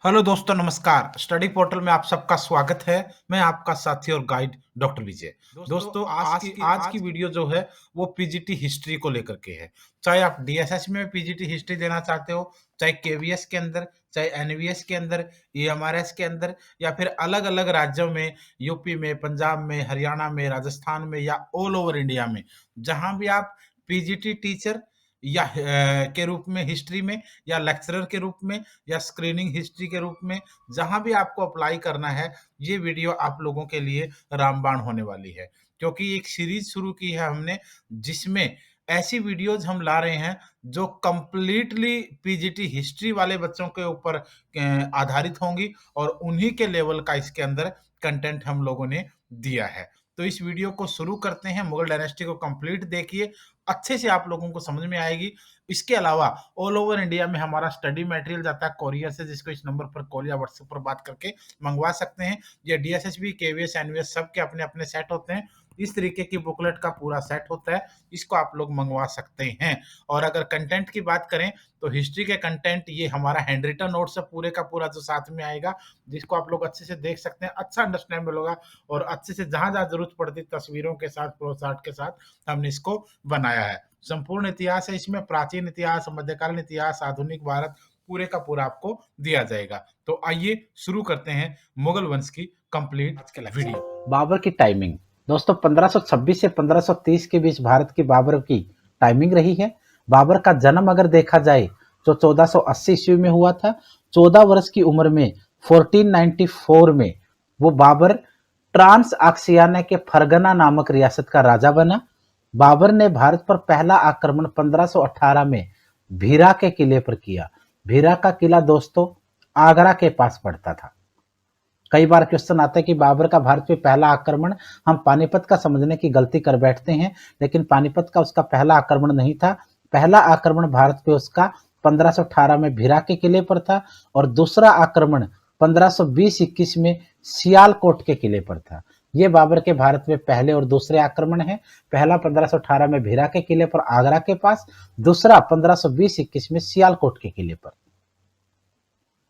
Hello दोस्तों, नमस्कार। Study portal में आप सबका स्वागत है। मैं आपका साथी और गाइड डॉक्टर विजय। दोस्तों, आज की वीडियो जो है वो पीजीटी हिस्ट्री को लेकर के है। चाहे आप डीएसएस में पीजीटी हिस्ट्री देना चाहते हो, चाहे केवीएस के अंदर, चाहे एनवीएस के अंदर, ईएमआरएस के अंदर, या फिर अलग-अलग राज्यों में, यूपी में, पंजाब में, हरियाणा में, राजस्थान में, या ऑल ओवर इंडिया में, जहां भी आप पीजीटी टीचर या के रूप में हिस्ट्री में, या लेक्चरर के रूप में, या स्क्रीनिंग हिस्ट्री के रूप में, जहां भी आपको अप्लाई करना है, ये वीडियो आप लोगों के लिए रामबाण होने वाली है। क्योंकि एक सीरीज शुरू की है हमने, जिसमें ऐसी वीडियोज हम ला रहे हैं जो कंप्लीटली पीजीटी हिस्ट्री वाले बच्चों के ऊपर आधारित होंगी, और उन्हीं के लेवल का इसके अंदर कंटेंट हम लोगों ने दिया है। तो इस वीडियो को शुरू करते हैं। मुगल डायनेस्टी को कंप्लीट देखिए, अच्छे से आप लोगों को समझ में आएगी। इसके अलावा ऑल ओवर इंडिया में हमारा स्टडी मटेरियल जाता है कोरियर से, जिसको इस नंबर पर कॉल या व्हाट्सएप पर बात करके मंगवा सकते हैं। ये डीएसएसबी, केवीएस, एनवीएस सबके अपने अपने सेट होते हैं। इस तरीके की बुकलेट का पूरा सेट होता है, इसको आप लोग मंगवा सकते हैं। और अगर कंटेंट की बात करें तो हिस्ट्री के कंटेंट ये हमारा हैंड रिटन नोट्स है पूरे का पूरा, जो साथ में आएगा, जिसको आप लोग अच्छे से देख सकते हैं, अच्छा अंडरस्टैंडेबल होगा। और अच्छे से जहां जहां जरूरत पड़ती तस्वीरों के साथ, फ्लो चार्ट के साथ हमने इसको बनाया है। संपूर्ण इतिहास है इसमें, प्राचीन इतिहास, मध्यकालीन इतिहास, आधुनिक भारत, पूरे का पूरा आपको दिया जाएगा। तो आइए शुरू करते हैं मुगल वंश की कंप्लीट वीडियो। बाबर की टाइमिंग। दोस्तों 1526 से 1530 के बीच भारत की बाबर की टाइमिंग रही है। बाबर का जन्म अगर देखा जाए तो 1480 ईस्वी में हुआ था। 14 वर्ष की उम्र में 1494 में वो बाबर ट्रांस आक्सियाना के फरगना नामक रियासत का राजा बना। बाबर ने भारत पर पहला आक्रमण 1518 में भीरा के किले पर किया। भीरा का किला दोस्तों आगरा के पास पड़ता था। कई बार क्वेश्चन आता है कि बाबर का भारत पे पहला आक्रमण, हम पानीपत का समझने की गलती कर बैठते हैं, लेकिन पानीपत का उसका पहला आक्रमण नहीं था। पहला आक्रमण भारत पे उसका 1518 में भीरा के किले पर था, और दूसरा आक्रमण 1520-21 में सियालकोट के किले पर था। ये बाबर के भारत में पहले और दूसरे आक्रमण हैं। पहला 1518 में भीरा के किले पर आगरा के पास, दूसरा 1520-21 में सियालकोट के किले पर।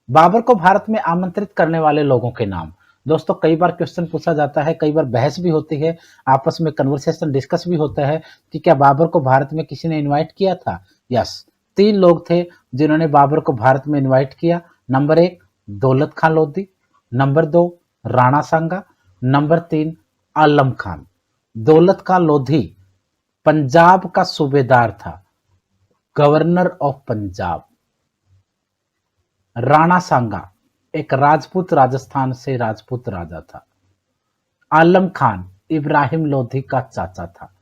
बाबर को भारत में आमंत्रित करने वाले लोगों के नाम। दोस्तों कई बार क्वेश्चन पूछा जाता है, कई बार बहस भी होती है, आपस में कन्वर्सेशन डिस्कस भी होता है कि क्या बाबर को भारत में किसी ने इनवाइट किया था। यस, 3 लोग थे जिन्होंने बाबर को भारत में इनवाइट किया। नंबर 1 दौलत खान लोधी, नंबर 2 राणा सांगा, नंबर 3 आलम खान। दौलत खान लोधी पंजाब का सूबेदार था, गवर्नर ऑफ पंजाब। राणा सांगा एक राजपूत, राजस्थान से राजपूत राजा था। आलम खान इब्राहिम लोधी का चाचा था।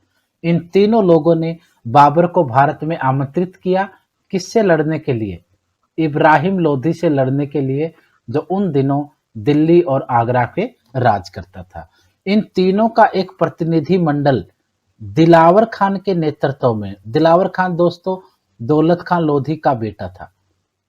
इन तीनों लोगों ने बाबर को भारत में आमंत्रित किया। किससे लड़ने के लिए? इब्राहिम लोधी से लड़ने के लिए, जो उन दिनों दिल्ली और आगरा पे राज करता था। इन तीनों का एक प्रतिनिधि मंडल दिलावर खान के नेतृत्व में, दिलावर खान दोस्तों दौलत खान लोधी का बेटा था।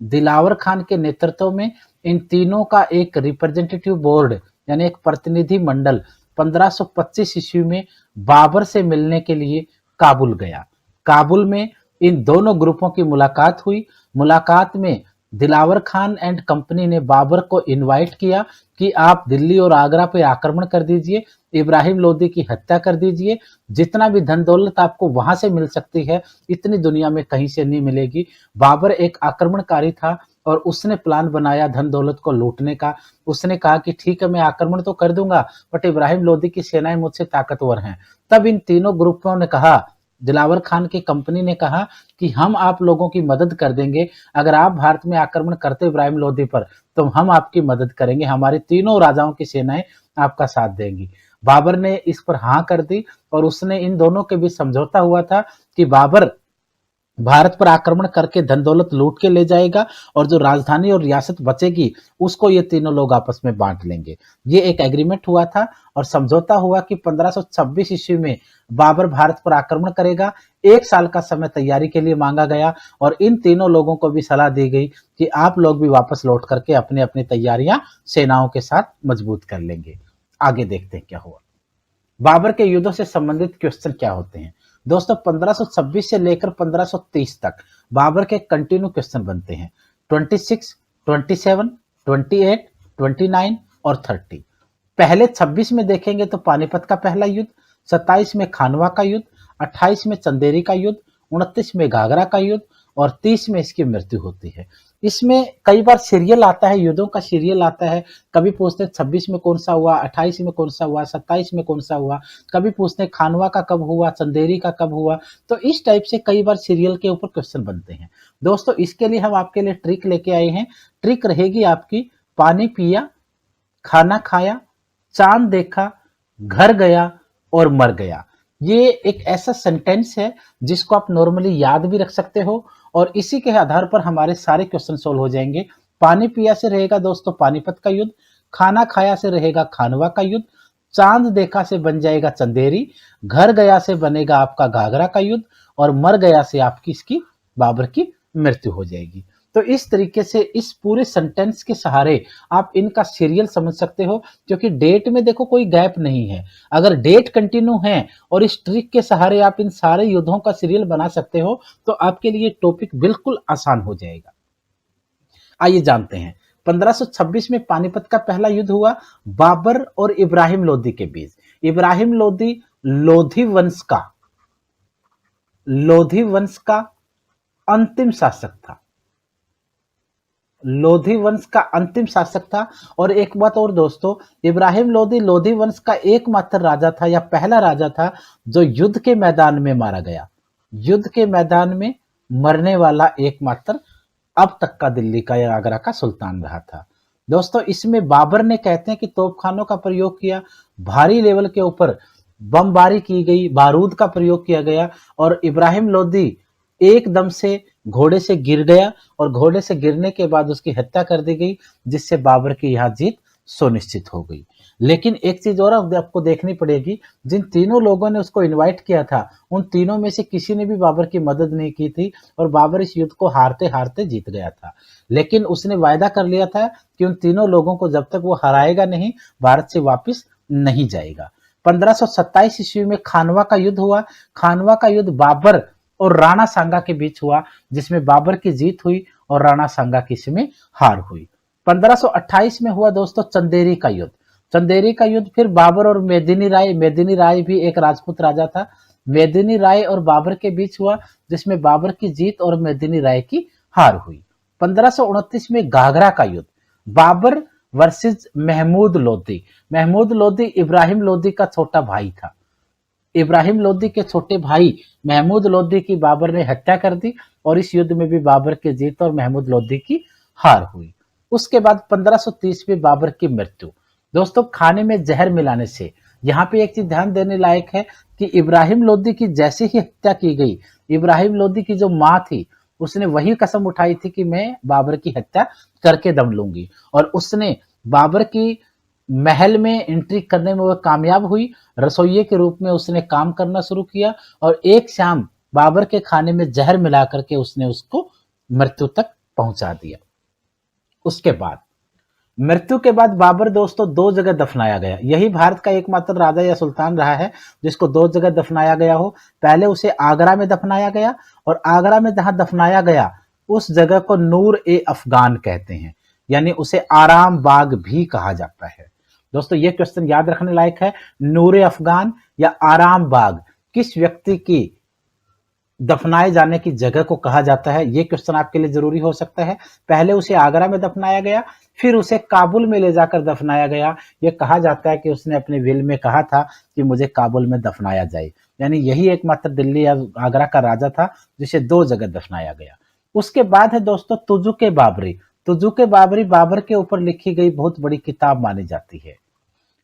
दिलावर खान के नेतृत्व में इन तीनों का एक रिप्रेजेंटेटिव बोर्ड, यानी एक प्रतिनिधि मंडल 1525 ईस्वी में बाबर से मिलने के लिए काबुल गया। काबुल में इन दोनों ग्रुपों की मुलाकात हुई। मुलाकात में दिलावर खान एंड कंपनी ने बाबर को इनवाइट किया कि आप दिल्ली और आगरा पे आक्रमण कर दीजिए, इब्राहिम लोदी की हत्या कर दीजिए, जितना भी धन दौलत आपको वहां से मिल सकती है इतनी दुनिया में कहीं से नहीं मिलेगी। बाबर एक आक्रमणकारी था और उसने प्लान बनाया धन दौलत को लूटने का। उसने कहा कि ठीक है मैं आक्रमण तो कर दूंगा, बट इब्राहिम लोदी की सेनाएं मुझसे ताकतवर हैं। तब इन तीनों ग्रुपों ने कहा, दिलावर खान की कंपनी ने कहा कि हम आप लोगों की मदद कर देंगे, अगर आप भारत में आक्रमण करते इब्राहिम लोदी पर तो हम आपकी मदद करेंगे, हमारी तीनों राजाओं की सेनाएं आपका साथ देंगी। बाबर ने इस पर हाँ कर दी, और उसने इन दोनों के बीच समझौता हुआ था कि बाबर भारत पर आक्रमण करके धन दौलत लूट के ले जाएगा, और जो राजधानी और रियासत बचेगी उसको ये तीनों लोग आपस में बांट लेंगे। ये एक एग्रीमेंट हुआ था और समझौता हुआ कि 1526 ईस्वी में बाबर भारत पर आक्रमण करेगा। 1 साल का समय तैयारी के लिए मांगा गया, और इन तीनों लोगों को भी सलाह दी गई कि आप लोग भी वापस लौट करके अपनी अपनी तैयारियां सेनाओं के साथ मजबूत कर लेंगे। आगे देखते हैं क्या हुआ। बाबर के युद्धों से संबंधित क्वेश्चन क्या होते हैं। दोस्तों 1526 से लेकर 1530 तक बाबर के कंटिन्यू क्वेश्चन बनते हैं। 26, 27, 28, 29 और 30। पहले 26 में देखेंगे तो पानीपत का पहला युद्ध, 27 में खानवा का युद्ध, 28 में चंदेरी का युद्ध, 29 में घाघरा का युद्ध और 30 में इसकी मृत्यु होती है। इसमें कई बार सीरियल आता है, युद्धों का सीरियल आता है। कभी पूछते हैं 26 में कौन सा हुआ, 28 में कौन सा हुआ, 27 में कौन सा हुआ। कभी पूछते हैं खानवा का कब हुआ, चंदेरी का कब हुआ। तो इस टाइप से कई बार सीरियल के ऊपर क्वेश्चन बनते हैं। दोस्तों इसके लिए हम आपके लिए ट्रिक लेके आए हैं। ट्रिक रहेगी आपकी, पानी पिया, खाना खाया, चांद देखा, घर गया और मर गया। ये एक ऐसा सेंटेंस है जिसको आप नॉर्मली याद भी रख सकते हो और इसी के आधार पर हमारे सारे क्वेश्चन सॉल्व हो जाएंगे। पानी पिया से रहेगा दोस्तों पानीपत का युद्ध, खाना खाया से रहेगा खानवा का युद्ध, चांद देखा से बन जाएगा चंदेरी, घर गया से बनेगा आपका घाघरा का युद्ध और मर गया से आपकी इसकी बाबर की मृत्यु हो जाएगी। तो इस तरीके से इस पूरे सेंटेंस के सहारे आप इनका सीरियल समझ सकते हो, क्योंकि डेट में देखो कोई गैप नहीं है। अगर डेट कंटिन्यू है और इस ट्रिक के सहारे आप इन सारे युद्धों का सीरियल बना सकते हो तो आपके लिए टॉपिक बिल्कुल आसान हो जाएगा। आइए जानते हैं। 1526 में पानीपत का पहला युद्ध हुआ बाबर और इब्राहिम लोदी के बीच। इब्राहिम लोदी लोधी वंश का अंतिम शासक था। लोधी वंश का अंतिम शासक था। और एक बात और दोस्तों, इब्राहिम लोदी लोधी वंश का एकमात्र राजा था या पहला राजा था जो युद्ध के मैदान में मारा गया। युद्ध के मैदान में मरने वाला एकमात्र अब तक का दिल्ली का या आगरा का सुल्तान रहा था। दोस्तों इसमें बाबर ने कहते हैं कि तोपखानों का प्रयोग किया, भारी लेवल के ऊपर बमबारी की गई, बारूद का प्रयोग किया गया और इब्राहिम लोदी एकदम से घोड़े से गिर गया और घोड़े से गिरने के बाद उसकी हत्या कर दी गई, जिससे बाबर की यह जीत सुनिश्चित हो गई। लेकिन एक चीज और आपको देखनी पड़ेगी, जिन तीनों लोगों ने उसको इनवाइट किया था उन तीनों में से किसी ने भी बाबर की मदद नहीं की थी और बाबर इस युद्ध को हारते हारते जीत गया था। लेकिन उसने वायदा कर लिया था कि उन तीनों लोगों को जब तक वो हराएगा नहीं, भारत से वापिस नहीं जाएगा। 1527 ईस्वी में खानवा का युद्ध हुआ। खानवा का युद्ध बाबर और राणा सांगा के बीच हुआ, जिसमें बाबर की जीत हुई और राणा सांगा की इसमें हार हुई। 1528 में हुआ दोस्तों चंदेरी का युद्ध। चंदेरी का युद्ध फिर बाबर और मेदिनी राय भी एक राजपूत राजा था। मेदिनी राय और बाबर के बीच हुआ, जिसमें बाबर की जीत और मेदिनी राय की हार हुई। 1529 में घाघरा का युद्ध, बाबर वर्सेस महमूद लोदी। महमूद लोदी इब्राहिम लोदी का छोटा भाई था। इब्राहिम लोदी के छोटे भाई महमूद लोदी की बाबर ने हत्या कर दी और इस युद्ध में भी बाबर की जीत और महमूद लोदी की हार हुई। उसके बाद 1530 में बाबर की मृत्यु। दोस्तों खाने में जहर मिलाने से, यहाँ पे एक चीज ध्यान देने लायक है कि इब्राहिम लोदी की जैसे ही हत्या की गई, इब्राहिम लोदी की जो माँ थी उसने वही कसम उठाई थी कि मैं बाबर की हत्या करके दम लूंगी और उसने बाबर की महल में एंट्री करने में वो कामयाब हुई। रसोइये के रूप में उसने काम करना शुरू किया और एक शाम बाबर के खाने में जहर मिला करके उसने उसको मृत्यु तक पहुंचा दिया। उसके बाद मृत्यु के बाद बाबर दोस्तों दो जगह दफनाया गया। यही भारत का एकमात्र राजा या सुल्तान रहा है जिसको दो जगह दफनाया गया हो। पहले उसे आगरा में दफनाया गया और आगरा में जहां दफनाया गया उस जगह को नूर ए अफगान कहते हैं, यानी उसे आराम बाग भी कहा जाता है। दोस्तों ये क्वेश्चन याद रखने लायक है, नूरे अफगान या आराम बाग किस व्यक्ति की दफनाए जाने की जगह को कहा जाता है, ये क्वेश्चन आपके लिए जरूरी हो सकता है। पहले उसे आगरा में दफनाया गया, फिर उसे काबुल में ले जाकर दफनाया गया। ये कहा जाता है कि उसने अपने विल में कहा था कि मुझे काबुल में दफनाया जाए, यानी यही एकमात्र दिल्ली या आगरा का राजा था जिसे दो जगह दफनाया गया। उसके बाद है दोस्तों तुजुके बाबरी। तुजुके बाबरी बाबर के ऊपर लिखी गई बहुत बड़ी किताब मानी जाती है।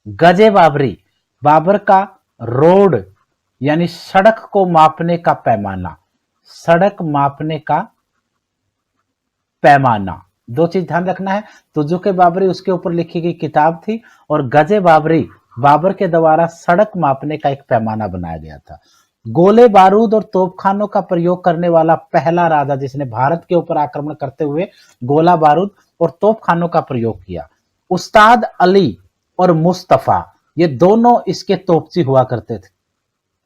गजे बाबरी, बाबर का रोड यानी सड़क को मापने का पैमाना, सड़क मापने का पैमाना, दो चीज ध्यान रखना है। तुजुके बाबरी उसके ऊपर लिखी गई किताब थी और गजे बाबरी बाबर के द्वारा सड़क मापने का एक पैमाना बनाया गया था। गोले बारूद और तोपखानों का प्रयोग करने वाला पहला राजा जिसने भारत के ऊपर आक्रमण करते हुए गोला बारूद और तोपखानों का प्रयोग किया, उस्ताद अली और मुस्तफा, ये दोनों इसके तोपची हुआ करते थे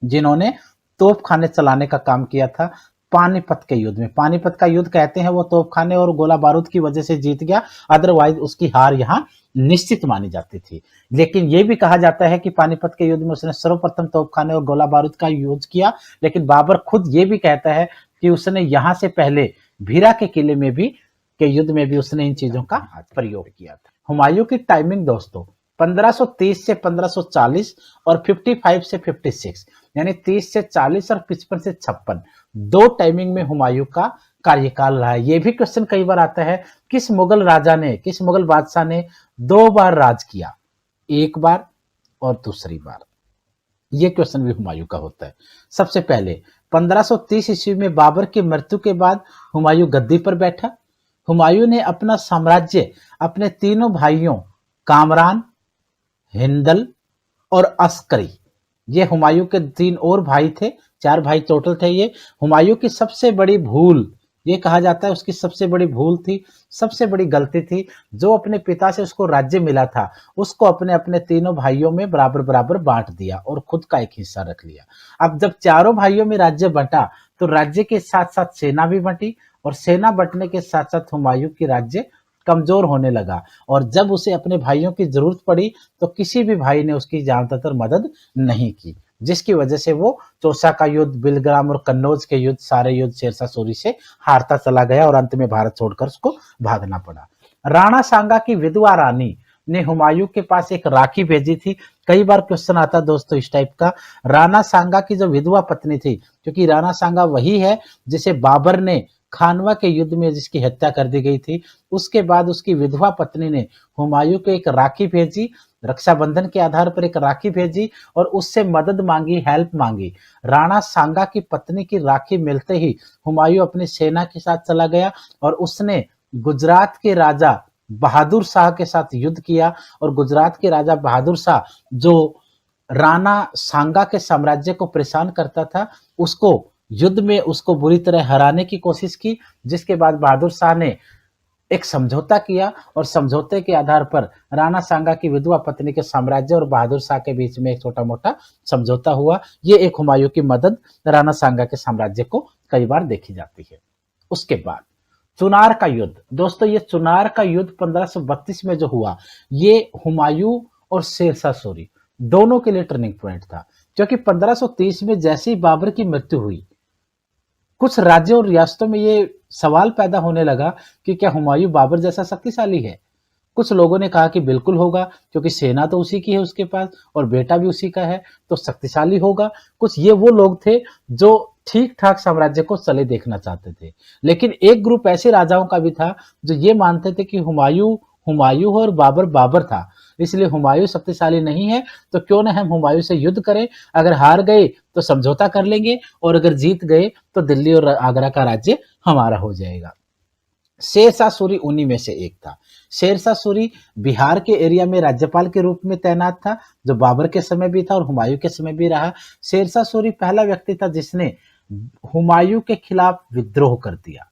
जिन्होंने तोपखाने चलाने का काम किया था। पानीपत के युद्ध में। पानीपत का युद्ध कहते हैं वो तोपखाने और गोला बारूद की वजह से जीत गया, अदरवाइज उसकी हार यहाँ निश्चित मानी जाती थी। लेकिन ये भी कहा जाता है कि पानीपत के युद्ध में उसने सर्वप्रथम तोपखाने और गोला बारूद का यूज किया, लेकिन बाबर खुद ये भी कहता है कि उसने यहाँ से पहले भीरा के किले में भी के युद्ध में भी उसने इन चीजों का प्रयोग किया था। हुमायूं की टाइमिंग दोस्तों 1530 से 1540 और 55 से 56, यानी 30 से 40 और 55 से 56, दो टाइमिंग में हुमायूं का कार्यकाल रहा है। ये भी क्वेश्चन कई बार आता है, किस मुगल राजा ने, किस मुगल बादशाह ने 2 बार राज किया, एक बार और दूसरी बार? ये क्वेश्चन भी हुमायूं का होता है। सबसे पहले 1530 ईस्वी में बाबर की मृत्यु के बाद हुमायूं गद्दी पर बैठा। हुमायूं ने अपना साम्राज्य अपने तीनों भाइयों कामरान, हिंदल और अस्करी, ये हुमायूं के 3 और भाई थे, 4 भाई टोटल थे ये। हुमायूं की सबसे बड़ी भूल, ये कहा जाता है उसकी सबसे बड़ी भूल थी, सबसे बड़ी गलती थी, जो अपने पिता से उसको राज्य मिला था उसको अपने अपने तीनों भाइयों में बराबर बराबर बांट दिया और खुद का एक हिस्सा रख लिया। अब जब चारों भाइयों में राज्य बंटा तो राज्य के साथ साथ सेना भी बंटी, और सेना बंटने के साथ साथ हुमायूं की राज्य कमजोर होने लगा, और जब उसे अपने भाइयों की जरूरत पड़ी तो किसी भी भाई ने उसकी ज्यादातर मदद नहीं की, जिसकी वजह से वो चौसा का युद्ध, बिलग्राम और कन्नौज के युद्ध, सारे युद्ध शेरशाह सूरी से हारता चला गया और अंत में भारत छोड़कर उसको भागना पड़ा। राणा सांगा की विधवा रानी ने हुमायूं के पास एक राखी भेजी थी। कई बार क्वेश्चन आता दोस्तों इस टाइप का, राणा सांगा की जो विधवा पत्नी थी, क्योंकि राणा सांगा वही है जिसे बाबर ने खानवा के युद्ध में जिसकी हत्या कर दी गई थी, उसके बाद उसकी विधवा पत्नी ने हुमायूं को एक राखी भेजी, रक्षाबंधन के आधार पर एक राखी भेजी और उससे मदद मांगी, हेल्प मांगी। राणा सांगा की पत्नी की राखी मिलते ही हुमायूं अपनी सेना के साथ चला गया और उसने गुजरात के राजा बहादुर शाह के साथ युद्ध किया, और गुजरात के राजा बहादुर शाह जो राणा सांगा के साम्राज्य को परेशान करता था, उसको युद्ध में उसको बुरी तरह हराने की कोशिश की, जिसके बाद बहादुर शाह ने एक समझौता किया और समझौते के आधार पर राणा सांगा की विधवा पत्नी के साम्राज्य और बहादुर शाह के बीच में एक छोटा मोटा समझौता हुआ। ये एक हुमायूं की मदद राणा सांगा के साम्राज्य को कई बार देखी जाती है। उसके बाद चुनार का युद्ध, दोस्तों ये चुनार का युद्ध 1532 में जो हुआ, ये हुमायूं और शेरशाह सूरी दोनों के लिए टर्निंग पॉइंट था, क्योंकि 1530 में जैसे ही बाबर की मृत्यु हुई, कुछ राज्यों और रियासतों में ये सवाल पैदा होने लगा कि क्या हुमायूं बाबर जैसा शक्तिशाली है। कुछ लोगों ने कहा कि बिल्कुल होगा, क्योंकि सेना तो उसी की है उसके पास और बेटा भी उसी का है, तो शक्तिशाली होगा। कुछ ये वो लोग थे जो ठीक ठाक साम्राज्य को चले देखना चाहते थे, लेकिन एक ग्रुप ऐसे राजाओं का भी था जो ये मानते थे कि हुमायूं हुमायूं और बाबर बाबर था, इसलिए हुमायूं शक्तिशाली नहीं है, तो क्यों ना हम हुमायूं से युद्ध करें, अगर हार गए तो समझौता कर लेंगे और अगर जीत गए तो दिल्ली और आगरा का राज्य हमारा हो जाएगा। शेरशाह सूरी उन्हीं में से एक था। शेरशाह सूरी बिहार के एरिया में राज्यपाल के रूप में तैनात था, जो बाबर के समय भी था और हुमायूं के समय भी रहा। शेरशाह सूरी पहला व्यक्ति था जिसने हुमायूं के खिलाफ विद्रोह कर दिया,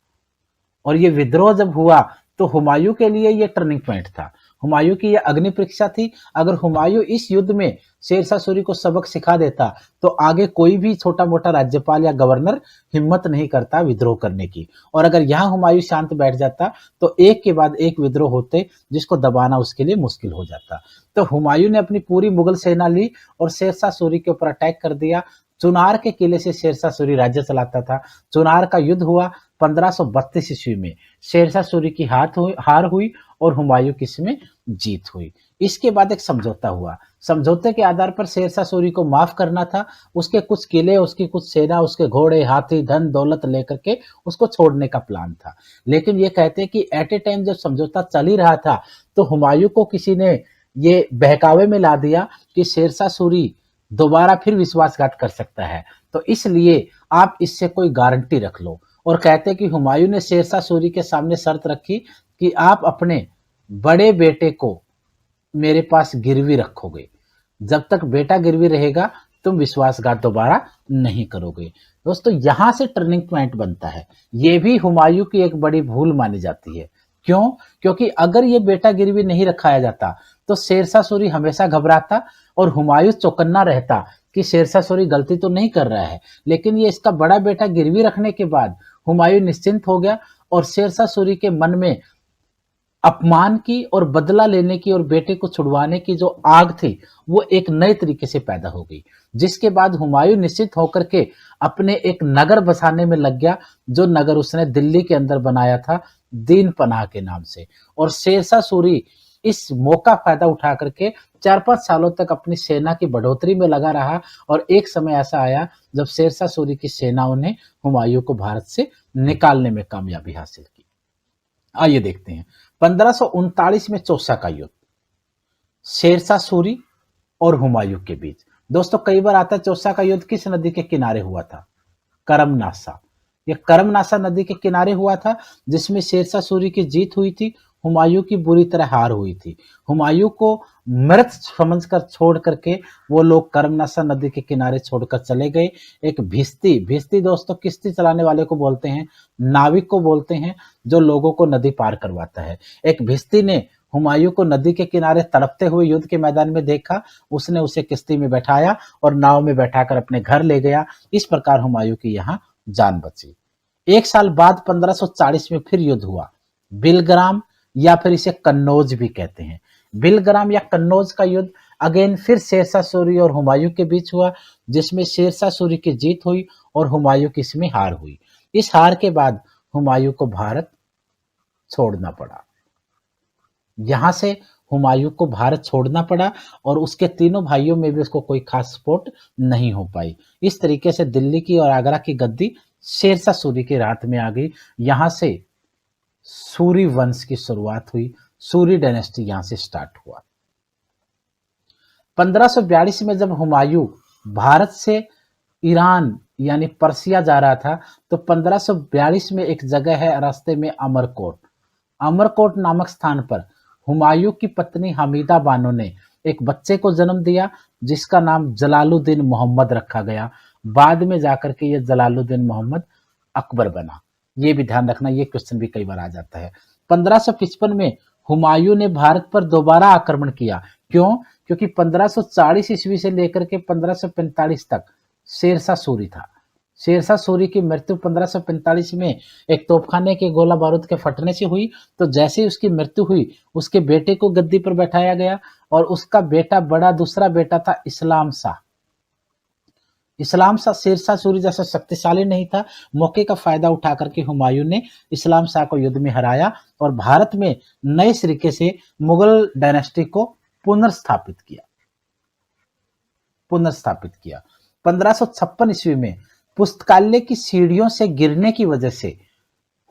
और ये विद्रोह जब हुआ तो हुमायूं के लिए ये टर्निंग पॉइंट था। हुमायूं की यह अग्नि परीक्षा थी। अगर हुमायूं इस युद्ध में शेरशाह सूरी को सबक सिखा देता तो आगे कोई भी छोटा मोटा राज्यपाल या गवर्नर हिम्मत नहीं करता विद्रोह करने की, और अगर यहाँ हुमायूं शांत बैठ जाता तो एक के बाद एक विद्रोह होते जिसको दबाना उसके लिए मुश्किल हो जाता। तो हुमायूं ने अपनी पूरी मुगल सेना ली और शेरशाह सूरी के ऊपर अटैक कर दिया। चुनार के किले से शेरशाह सूरी राज्य चलाता था। चुनार का युद्ध हुआ 1532 ईस्वी में। शेरशाह सूरी की हार हुई और हुमायूं की इसमें जीत हुई। इसके बाद एक समझौता हुआ। समझौते के आधार पर शेरशाह सूरी को माफ करना था, उसके कुछ किले, उसकी कुछ सेना, उसके घोड़े, हाथी, धन दौलत लेकर के उसको छोड़ने का प्लान था। लेकिन ये कहते हैं कि एट ए टाइम जब समझौता चल ही रहा था तो हुमायूं को किसी ने ये बहकावे में ला दिया कि शेरशाह सूरी दोबारा फिर विश्वासघात कर सकता है, तो इसलिए आप इससे कोई गारंटी रख लो। और कहते हैं कि हुमायूं ने शेरशाह सूरी के सामने शर्त रखी कि आप अपने बड़े बेटे को मेरे पास गिरवी रखोगे, जब तक बेटा गिरवी रहेगा तुम विश्वासघात दोबारा नहीं करोगे। दोस्तों यहां से टर्निंग पॉइंट बनता है। ये भी हुमायूं की एक बड़ी भूल मानी जाती है। क्यों? क्योंकि अगर ये बेटा गिरवी नहीं रखाया जाता तो शेरशाह सूरी हमेशा घबराता और हुमायूं चौकन्ना रहता कि शेरशाह सूरी गलती तो नहीं कर रहा है, लेकिन ये इसका बड़ा बेटा गिरवी रखने के बाद हुमायूं निश्चिंत हो गया और शेरशाह सूरी के मन में अपमान की और बदला लेने की और बेटे को छुड़वाने की जो आग थी वो एक नए तरीके से पैदा हो गई, जिसके बाद हुमायूं निश्चित होकर के अपने एक नगर बसाने में लग गया, जो नगर उसने दिल्ली के अंदर बनाया था दीन पनाह के नाम से। और शेरशाह सूरी इस मौका फायदा उठा करके 4-5 सालों तक अपनी सेना की बढ़ोतरी में लगा रहा और एक समय ऐसा आया जब शेरशाह सूरी की सेनाओं ने हुमायूं को भारत से निकालने में कामयाबी हासिल की। आइए देखते हैं 1539 में चौसा का युद्ध शेरशाह सूरी और हुमायूं के बीच। दोस्तों कई बार आता है चौसा का युद्ध किस नदी के किनारे हुआ था? करमनासा। यह करमनासा नदी के किनारे हुआ था, जिसमें शेरशाह सूरी की जीत हुई थी, हुमायूं की बुरी तरह हार हुई थी। हुमायूं को मृत समझकर छोड़ करके वो लोग करमनासा नदी के किनारे छोड़कर चले गए। एक भिस्ती दोस्तों किश्ती चलाने वाले को बोलते हैं, नाविक को बोलते हैं, जो लोगों को नदी पार करवाता है। एक भिस्ती ने हुमायूं को नदी के किनारे तड़पते हुए युद्ध के मैदान में देखा, उसने उसे किश्ती में बैठाया और नाव में बैठाकर अपने घर ले गया। इस प्रकार हुमायूं की यहाँ जान बची। एक साल बाद 1540 में फिर युद्ध हुआ, बिलग्राम या फिर इसे कन्नौज भी कहते हैं। बिलग्राम या कन्नौज का युद्ध अगेन फिर शेरशाह सूरी और हुमायूं के बीच हुआ, जिसमें शेरशाह सूरी की जीत हुई और हुमायूं की इसमें हार हुई। इस हार के बाद हुमायूं को भारत छोड़ना पड़ा। यहां से हुमायूं को भारत छोड़ना पड़ा और उसके तीनों भाइयों में भी उसको कोई खास सपोर्ट नहीं हो पाई। इस तरीके से दिल्ली की और आगरा की गद्दी शेरशाह सूरी के रात में आ गई। यहां से सूरी वंश की शुरुआत हुई, सूरी डायनेस्टी यहां से स्टार्ट हुआ। 1542 में जब हुमायूं भारत से ईरान यानी पर्सिया जा रहा था, तो 1542 में एक जगह है रास्ते में अमरकोट। अमरकोट नामक स्थान पर हुमायूं की पत्नी हमीदा बानो ने एक बच्चे को जन्म दिया, जिसका नाम जलालुद्दीन मोहम्मद रखा गया। बाद में जाकर के ये जलालुद्दीन मोहम्मद अकबर बना। ये भी ध्यान रखना, ये क्वेश्चन भी कई बार आ जाता है। 1555 में हुमायूं ने भारत पर दोबारा आक्रमण किया। क्यों? क्योंकि 1540 ईस्वी से लेकर के 1545 तक शेरशाह सूरी था। शेरशाह सूरी की मृत्यु 1545 में एक तोपखाने के गोला बारूद के फटने से हुई। तो जैसे ही उसकी मृत्यु हुई, उसके बेटे को गद्दी पर बैठाया गया और उसका बेटा बड़ा दूसरा बेटा था इस्लाम शाह। इस्लाम शाह शेरशाह सूरी जैसा शक्तिशाली नहीं था। मौके का फायदा उठा करके हुमायूं ने इस्लाम शाह को युद्ध में हराया और भारत में नए तरीके से मुगल डायनेस्टी को पुनर्स्थापित किया। 1556 ईस्वी में पुस्तकालय की सीढ़ियों से गिरने की वजह से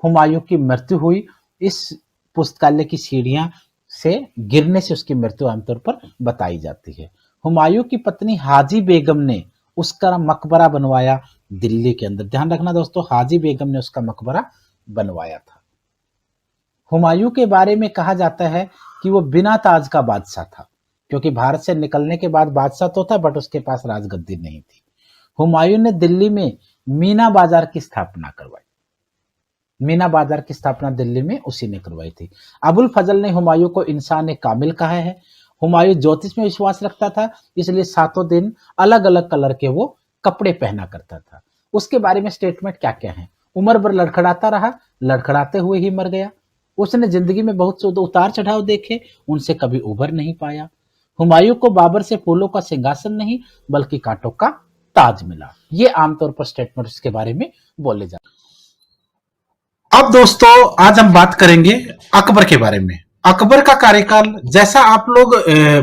हुमायूं की मृत्यु हुई। इस पुस्तकालय की सीढ़ियां से गिरने से उसकी मृत्यु आमतौर पर बताई जाती है। हुमायूं की पत्नी हाजी बेगम ने उसका मकबरा बनवाया दिल्ली के अंदर। ध्यान रखना दोस्तों, हाजी बेगम ने उसका मकबरा बनवाया था। हुमायूं के बारे में कहा जाता है कि वो बिना ताज का बादशाह था, क्योंकि भारत से निकलने के बाद बादशाह तो था बट उसके पास राजगद्दी नहीं थी। हुमायूं ने दिल्ली में मीना बाजार की स्थापना करवाई। मीना बाजार की स्थापना दिल्ली में उसी ने करवाई थी। अबुल फजल ने हुमायूं को इंसान कामिल कहा है। हुमायूं ज्योतिष में विश्वास रखता था, इसलिए 7 दिन अलग अलग कलर के वो कपड़े पहना करता था। उसके बारे में स्टेटमेंट क्या क्या है? उम्र भर लड़खड़ाता रहा, लड़खड़ाते हुए ही मर गया। उसने जिंदगी में बहुत से उतार चढ़ाव देखे, उनसे कभी उबर नहीं पाया। हुमायूं को बाबर से फूलों का सिंहासन नहीं बल्कि कांटों का ताज मिला। ये आमतौर पर स्टेटमेंट इसके बारे में बोले जाते। अब दोस्तों आज हम बात करेंगे अकबर के बारे में। अकबर का कार्यकाल, जैसा आप लोग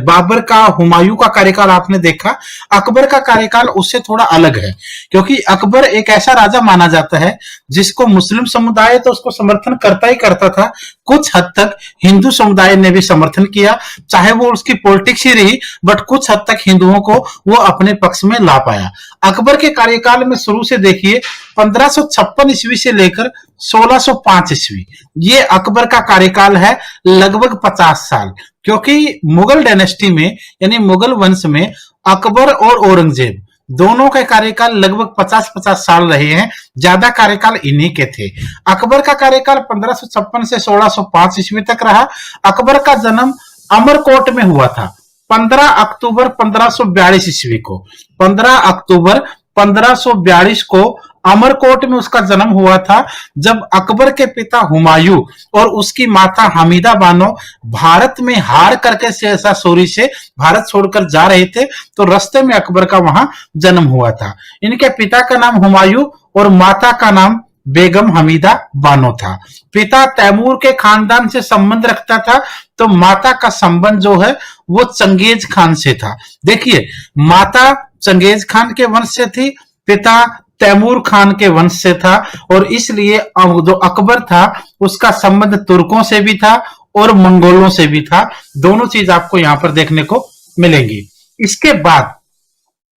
बाबर का, हुमायूं का कार्यकाल आपने देखा, अकबर का कार्यकाल उससे थोड़ा अलग है, क्योंकि अकबर एक ऐसा राजा माना जाता है जिसको मुस्लिम समुदाय तो उसको समर्थन करता ही करता था, कुछ हद तक हिंदू समुदाय ने भी समर्थन किया, चाहे वो उसकी पॉलिटिक्स ही रही, बट कुछ हद तक हिंदुओं को वो अपने पक्ष में ला पाया। अकबर के कार्यकाल में शुरू से देखिए 1556 ईस्वी से लेकर 1605 ईस्वी, ये अकबर का कार्यकाल है, लगभग 50 साल। क्योंकि मुगल डायनेस्टी में यानी मुगल वंश में अकबर और औरंगजेब दोनों के कार्यकाल लगभग 50-50 साल रहे हैं, ज्यादा कार्यकाल इन्हीं के थे। अकबर का कार्यकाल 1556 से 1605 ईस्वी तक रहा। अकबर का जन्म अमरकोट में हुआ था 15 अक्टूबर 1542 ईस्वी को। 15 अक्टूबर 1542 को अमरकोट में उसका जन्म हुआ था, जब अकबर के पिता हुमायूं और उसकी माता हमीदा बानो भारत में हार करके शेरशाह सूरी से भारत छोड़कर जा रहे थे, तो रास्ते में अकबर का वहां जन्म हुआ था। इनके पिता का नाम हुमायूं और माता का नाम बेगम हमीदा बानो था। पिता तैमूर के खानदान से संबंध रखता था, तो माता का संबंध जो है वो चंगेज खान से था। देखिए, माता चंगेज खान के वंश से थी, पिता तैमूर खान के वंश से था, और इसलिए जो अकबर था उसका संबंध तुर्कों से भी था और मंगोलों से भी था। दोनों चीज आपको यहां पर देखने को मिलेंगी। इसके बाद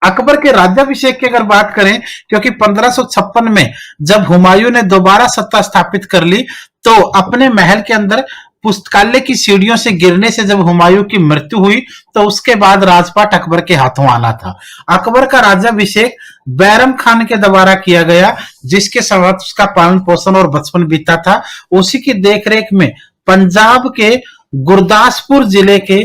अकबर के राज्याभिषेक की अगर बात करें, क्योंकि 1556 में जब हुमायूं ने दोबारा सत्ता स्थापित कर ली, तो अपने महल के अंदर पुस्तकालय की सीढ़ियों से गिरने से जब हुमायूं की मृत्यु हुई, तो उसके बाद राजपाट अकबर के हाथों आना था। अकबर का राज्याभिषेक बैरम खान के द्वारा किया गया, जिसके साथ उसका पालन पोषण और बचपन बीता था। उसी की देखरेख में पंजाब के गुरदासपुर जिले के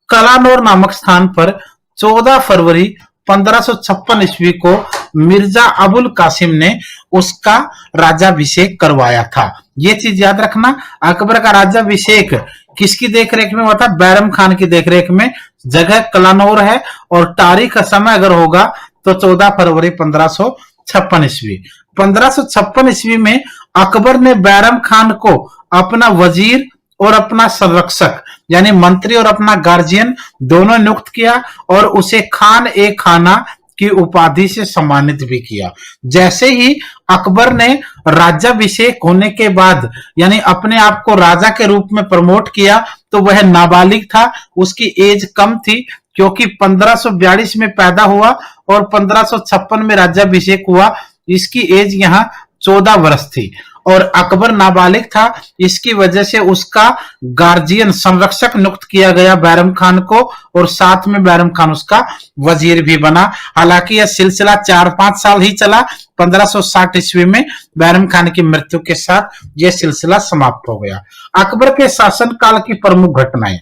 कलानौर नामक स्थान पर 14 फरवरी 1556 ईस्वी को मिर्जा अबुल कासिम ने उसका राज्याभिषेक करवाया था। ये चीज याद रखना, अकबर का राज्याभिषेक किसकी देखरेख में हुआ था? बैरम खान की देखरेख में। जगह कलानौर है और तारीख समय अगर होगा तो 14 फरवरी 1556 ईस्वी। 1556 ईस्वी में अकबर ने बैरम खान को अपना वजीर और अपना संरक्षक यानी मंत्री और अपना गार्जियन दोनों नियुक्त किया, और उसे खान ए खाना की उपाधि से सम्मानित भी किया। जैसे ही अकबर ने राज्याभिषेक होने के बाद यानी अपने आप को राजा के रूप में प्रमोट किया, तो वह नाबालिग था, उसकी एज कम थी, क्योंकि 1542 में पैदा हुआ और 1556 में राज्याभिषेक हुआ। इसकी एज यहाँ 14 वर्ष थी और अकबर नाबालिग था। इसकी वजह से उसका गार्जियन संरक्षक नियुक्त किया गया बैरम खान को, और साथ में बैरम खान उसका वजीर भी बना। हालांकि यह सिलसिला 4-5 साल ही चला। 1560 ईस्वी में बैरम खान की मृत्यु के साथ यह सिलसिला समाप्त हो गया। अकबर के शासनकाल की प्रमुख घटनाएं।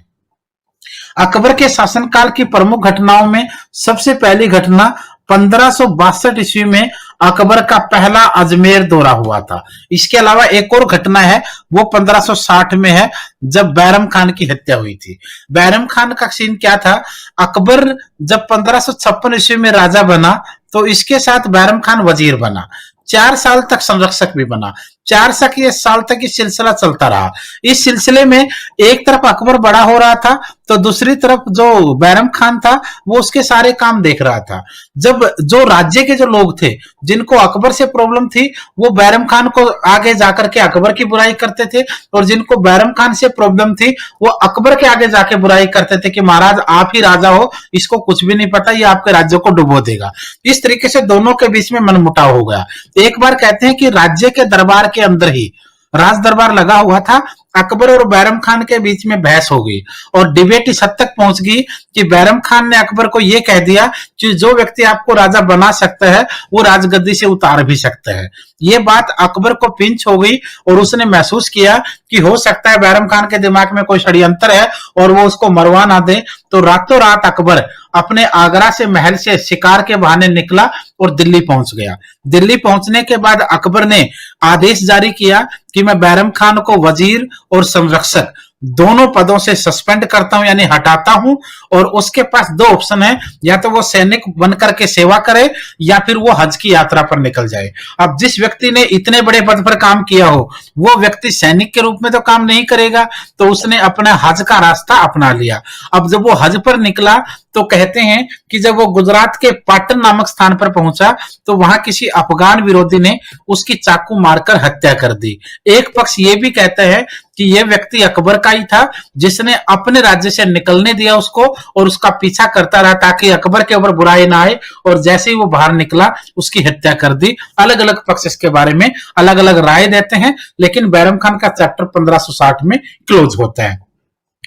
अकबर के शासनकाल की प्रमुख घटनाओं में सबसे पहली घटना 1562 ईस्वी में अकबर का पहला अजमेर दौरा हुआ था। इसके अलावा एक और घटना है, वो 1560 में है, जब बैरम खान की हत्या हुई थी। बैरम खान का सीन क्या था? अकबर जब 1556 ईस्वी में राजा बना, तो इसके साथ बैरम खान वजीर बना, 4 साल तक संरक्षक भी बना। 4 साल तक ये सिलसिला चलता रहा। इस सिलसिले में एक तरफ अकबर बड़ा हो रहा था, तो दूसरी तरफ जो बैरम खान था वो उसके सारे काम देख रहा था। जब जो राज्य के जो लोग थे जिनको अकबर से प्रॉब्लम थी, वो बैरम खान को आगे जाकर के अकबर की बुराई करते थे, और जिनको बैरम खान से प्रॉब्लम थी वो अकबर के आगे जाके बुराई करते थे कि महाराज आप ही राजा हो, इसको कुछ भी नहीं पता, ये आपके राज्य को डुबो देगा। इस तरीके से दोनों के बीच में मनमुटाव हो गया। एक बार कहते हैं कि राज्य के दरबार के अंदर ही राज दरबार लगा हुआ था, अकबर और बैरम खान के बीच में बहस हो गई और डिबेट इस हद तक पहुंच गई कि बैरम खान ने अकबर को यह कह दिया कि जो व्यक्ति आपको राजा बना सकता है वो राजगद्दी से उतार भी सकता है। ये बात अकबर को पिंच हो गई और उसने महसूस किया कि हो सकता है बैरम खान के दिमाग में कोई षड्यंत्र है और वो उसको मरवा ना दे। तो रातों रात अकबर अपने आगरा से महल से शिकार के बहाने निकला और दिल्ली पहुंच गया। दिल्ली पहुंचने के बाद अकबर ने आदेश जारी किया कि मैं बैरम खान को वजीर और संरक्षक दोनों पदों से सस्पेंड करता हूं यानी हटाता हूं, और उसके पास 2 ऑप्शन है, या तो वो सैनिक बनकर के सेवा करे या फिर वो हज की यात्रा पर निकल जाए। अब जिस व्यक्ति ने इतने बड़े पद पर काम किया हो वो व्यक्ति सैनिक के रूप में तो काम नहीं करेगा, तो उसने अपना हज का रास्ता अपना लिया। अब जब वो हज पर निकला तो कहते हैं कि जब वो गुजरात के पाटन नामक स्थान पर पहुंचा तो वहां किसी अफगान विरोधी ने उसकी चाकू मारकर हत्या कर दी। एक पक्ष ये भी कहता है कि यह व्यक्ति अकबर का ही था जिसने अपने राज्य से निकलने दिया उसको और उसका पीछा करता रहा ताकि अकबर के ऊपर बुराई ना आए, और जैसे ही वो बाहर निकला उसकी हत्या कर दी। अलग अलग पक्ष इसके बारे में अलग अलग राय देते हैं, लेकिन बैरम खान का चैप्टर 1560 में क्लोज होता है।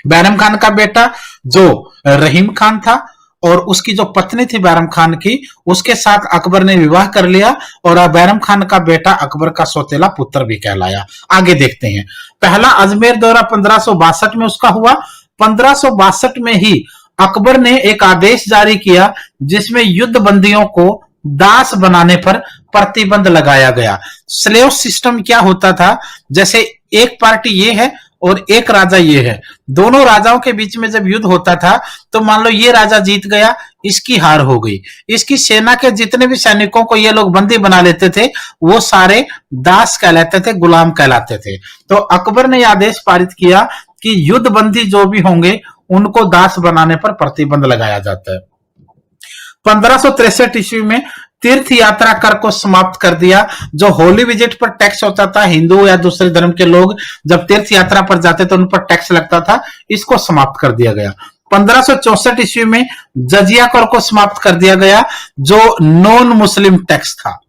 बैरम खान का बेटा जो रहीम खान था और उसकी जो पत्नी थी बैरम खान की, उसके साथ अकबर ने विवाह कर लिया और बैरम खान का बेटा अकबर का सौतेला पुत्र भी कहलाया। आगे देखते हैं। पहला अजमेर दौरा 1562 में उसका हुआ। 1562 में ही अकबर ने एक आदेश जारी किया जिसमें युद्ध बंदियों को दास बनाने पर प्रतिबंध लगाया गया। स्लेव सिस्टम क्या होता था, जैसे एक पार्टी ये है और एक राजा ये है, दोनों राजाओं के बीच में जब युद्ध होता था तो मान लो ये राजा जीत गया, इसकी हार हो गई, इसकी सेना के जितने भी सैनिकों को ये लोग बंदी बना लेते थे वो सारे दास कहलाते थे, गुलाम कहलाते थे। तो अकबर ने आदेश पारित किया कि युद्ध बंदी जो भी होंगे उनको दास बनाने पर प्रतिबंध लगाया जाता है। 1563 ईस्वी में तीर्थ यात्रा कर को समाप्त कर दिया। जो होली विजिट पर टैक्स होता था, हिंदू या दूसरे धर्म के लोग जब तीर्थ यात्रा पर जाते तो उन पर टैक्स लगता था, इसको समाप्त कर दिया गया। 1564 ईस्वी में जजिया कर को समाप्त कर दिया गया, जो नॉन मुस्लिम टैक्स था,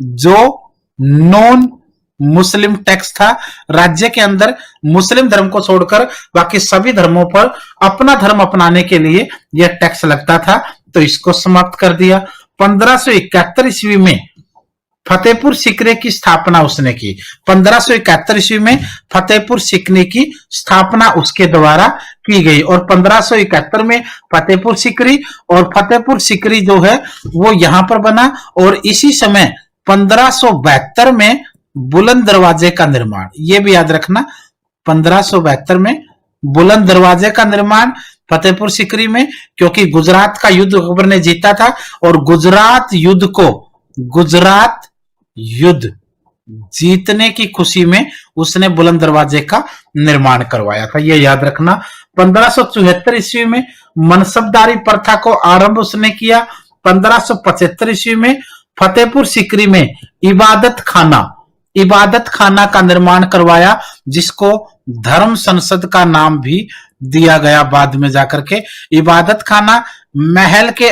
जो नॉन मुस्लिम टैक्स था। राज्य के अंदर मुस्लिम धर्म को छोड़कर बाकी सभी धर्मों पर अपना धर्म अपनाने के लिए यह टैक्स लगता था, तो इसको समाप्त कर दिया। 1571 ईस्वी में फतेहपुर सीकरी की स्थापना उसने की। 1571 ईस्वी में फतेहपुर सीकरी की स्थापना उसके द्वारा की गई और 1571 में फतेहपुर सीकरी और फतेहपुर सीकरी जो है वो यहां पर बना। और इसी समय 1572 में बुलंद दरवाजे का निर्माण, ये भी याद रखना, 1572 में बुलंद दरवाजे का निर्माण फतेहपुर सीकरी में, क्योंकि गुजरात का युद्ध अकबर ने जीता था और गुजरात युद्ध जीतने की खुशी में उसने बुलंद दरवाजे का निर्माण करवाया था, ये याद रखना। 1574 ईस्वी में मनसबदारी प्रथा को आरंभ उसने किया। 1575 ईस्वी में फतेहपुर सीकरी में इबादत खाना का निर्माण करवाया, जिसको धर्म संसद का नाम भी दिया गया बाद में जाकर के। इबादत खाना महल के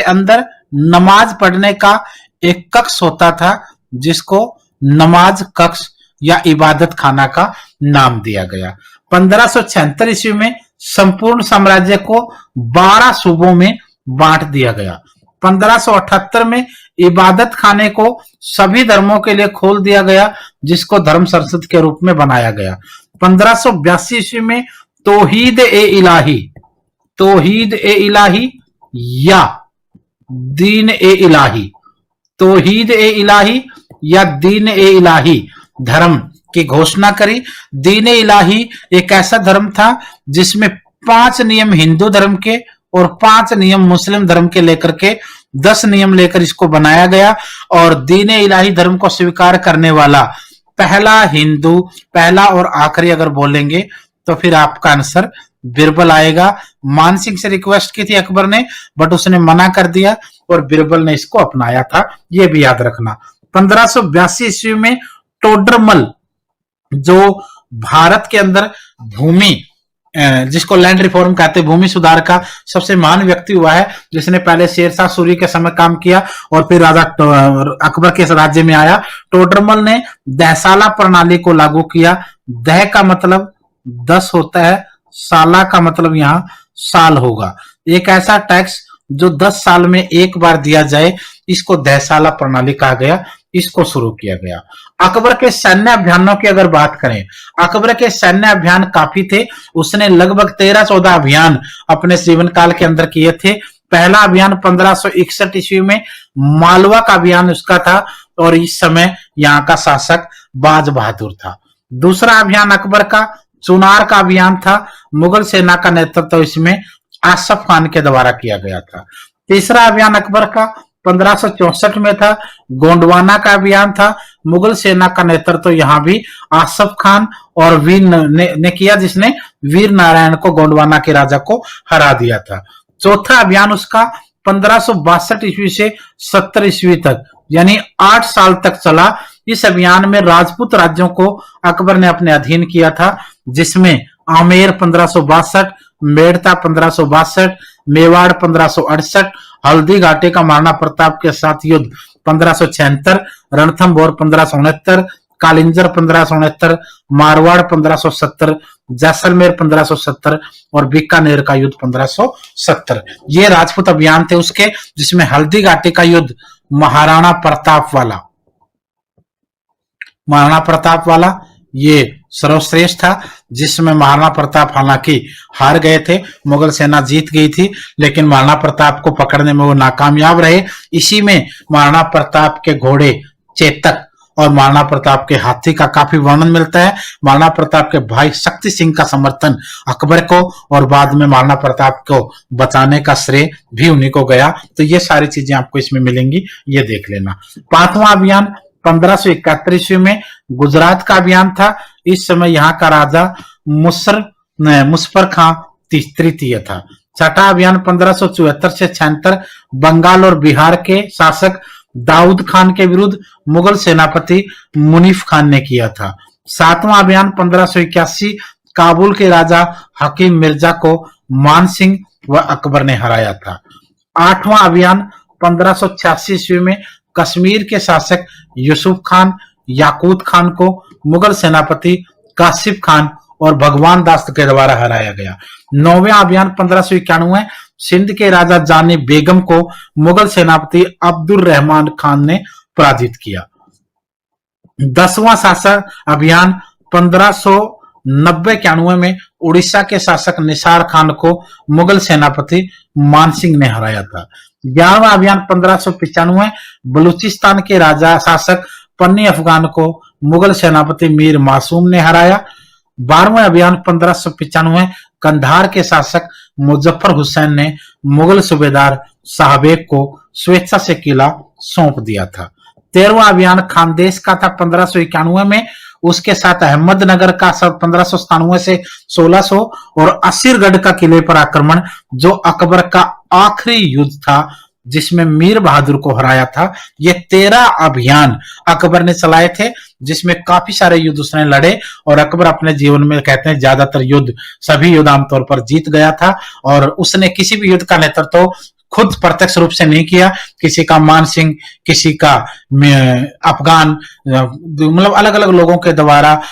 अंदर नमाज पढ़ने का एक कक्ष होता था, जिसको नमाज कक्ष या इबादत खाना का नाम दिया गया। 1576 ईस्वी में संपूर्ण साम्राज्य को 12 सूबों में बांट दिया गया। 1578 में इबादत खाने को सभी धर्मों के लिए खोल दिया गया, जिसको धर्म संसद के रूप में बनाया गया। 1582 ईस्वी में तौहीद ए इलाही या दीन ए इलाही, तौहीद ए इलाही या दीन ए इलाही धर्म की घोषणा करी। दीन ए इलाही एक ऐसा धर्म था जिसमें 5 नियम हिंदू धर्म के और 5 नियम मुस्लिम धर्म के लेकर के 10 नियम लेकर इसको बनाया गया। और दीन ए इलाही धर्म को स्वीकार करने वाला पहला और आखिरी अगर बोलेंगे तो फिर आपका आंसर बिरबल आएगा। मान सिंह से रिक्वेस्ट की थी अकबर ने, बट उसने मना कर दिया और बिरबल ने इसको अपनाया था, ये भी याद रखना। 1582 ईस्वी में टोडरमल, जो भारत के अंदर भूमि जिसको लैंड रिफॉर्म कहते हैं, भूमि सुधार का सबसे महान व्यक्ति हुआ है, जिसने पहले शेरशाह सूरी के समय काम किया और फिर राजा अकबर के राज्य में आया। टोडरमल ने दहसाला प्रणाली को लागू किया। दह का मतलब 10 होता है, साला का मतलब यहाँ साल होगा। एक ऐसा टैक्स जो 10 साल में एक बार दिया जाए, इसको दहसाला प्रणाली कहा गया, इसको शुरू किया गया। अकबर के सैन्य अभियानों की अगर बात करें, अकबर के सैन्य अभियान काफी थे। उसने लगभग 13-14 अभियान अपने जीवन काल के अंदर किए थे। पहला अभियान 1561 ईस्वी में मालवा का अभियान उसका था और इस समय यहाँ का शासक बाज बहादुर था। दूसरा अभियान अकबर का चुनार का अभियान था। मुगल सेना का नेतृत्व इसमें आसफ खान के द्वारा किया गया था। तीसरा अभियान अकबर का 1564 में था, गोंडवाना का अभियान था। मुगल सेना का नेतृत्व यहाँ भी आसफ खान और वीर ने किया, जिसने वीर नारायण को, गोंडवाना के राजा को हरा दिया था। चौथा अभियान उसका 1562 ईस्वी से 70 ईस्वी तक, यानी 8 साल तक चला। इस अभियान में राजपूत राज्यों को अकबर ने अपने अधीन किया था, जिसमें आमेर 1562, मेड़ता 1562, मेवाड़ 1568, हल्दी घाटी का महाराणा प्रताप के साथ युद्ध 1576, रणथंभौर 1569, कालिंजर 1569, मारवाड़ 1570, जैसलमेर 1570 और बीकानेर का युद्ध 1570। ये राजपूत अभियान थे उसके, जिसमें हल्दी घाटी का युद्ध महाराणा प्रताप वाला ये सर्वश्रेष्ठ था। जिसमें महाराणा प्रताप हालांकि हार गए थे, मुगल सेना जीत गई थी, लेकिन महाराणा प्रताप को पकड़ने में वो नाकामयाब रहे। इसी में महाराणा प्रताप के घोड़े चेतक और महाराणा प्रताप के हाथी का काफी वर्णन मिलता है। महाराणा प्रताप के भाई शक्ति सिंह का समर्थन अकबर को, और बाद में महाराणा प्रताप को बचाने का श्रेय भी उन्हीं को गया। तो ये सारी चीजें आपको इसमें मिलेंगी, ये देख लेना। 5वां अभियान 1571 ईस्वी में गुजरात का अभियान था। इस समय यहाँ का राजा मुसफर खां तृतीय था। 6वां अभियान 1574 से 76 बंगाल और बिहार के शासक दाऊद खान के विरुद्ध मुगल सेनापति मुनीफ खान ने किया था। 7वां अभियान 1581 काबुल के राजा हकीम मिर्जा को मान सिंह व अकबर ने हराया था। 8वां अभियान 1586 ईस्वी में कश्मीर के शासक यूसुफ खान याकूत खान को मुगल सेनापति कासिफ खान और भगवान दास के द्वारा हराया गया। 9वां अभियान 1591 सिंध के राजा जानी बेगम को मुगल सेनापति अब्दुल रहमान खान ने पराजित किया। 10वां शासक अभियान 1590-91 में उड़ीसा के शासक निसार खान को मुगल सेनापति मानसिंह ने हराया था। 11वां अभियान 1595 बलूचिस्तान के राजा शासक पन्नी अफगान को मुगल सेनापति मीर मासूम ने हराया। 12वां अभियान 1595 कंधार के शासक मुजफ्फर हुसैन ने मुगल सूबेदार शाहबेग को स्वेच्छा से किला सौंप दिया था। 13वां अभियान खानदेश का था 1591 में, उसके साथ अहमदनगर का 1597 से 1600 और असीरगढ़ का किले पर आक्रमण, जो अकबर का आखिरी युद्ध था जिसमें मीर बहादुर को हराया था। ये 13 अभियान अकबर ने चलाए थे, जिसमें काफी सारे युद्ध उसने लड़े, और अकबर अपने जीवन में कहते हैं ज्यादातर युद्ध, सभी युद्ध आमतौर पर जीत गया था। और उसने किसी भी युद्ध का नेतृत्व खुद प्रत्यक्ष रूप से नहीं किया, किसी का मान सिंह, किसी का अफगान, मतलब अलग अलग लोगों के द्वारा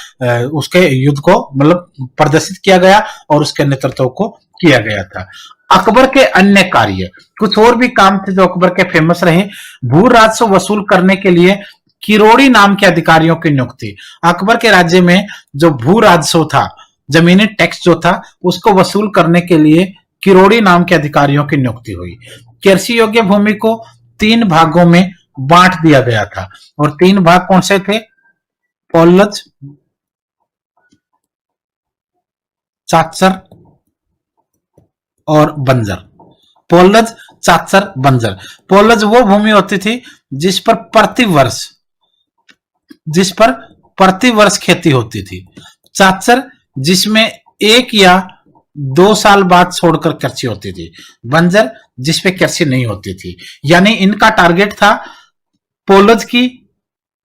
उसके युद्ध को मतलब प्रदर्शित किया गया और उसके नेतृत्व को किया गया था। अकबर के अन्य कार्य, कुछ और भी काम थे जो अकबर के फेमस रहे। भू राजस्व वसूल करने के लिए किरोड़ी नाम के अधिकारियों की नियुक्ति। अकबर के राज्य में जो भू राजस्व था, जमीनी टैक्स जो था, उसको वसूल करने के लिए किरोड़ी नाम के अधिकारियों की नियुक्ति हुई। कृषि योग्य भूमि को 3 भागों में बांट दिया गया था, और 3 भाग कौन से थे? पोलज, चाचर और बंजर। पोलज, चाचर, बंजर। पोलज वो भूमि होती थी जिस पर प्रति वर्ष खेती होती थी। चाचर जिसमें 1 या 2 साल बाद छोड़कर कृषि होती थी। बंजर जिसपे कृषि नहीं होती थी। यानी इनका टारगेट था पोलज की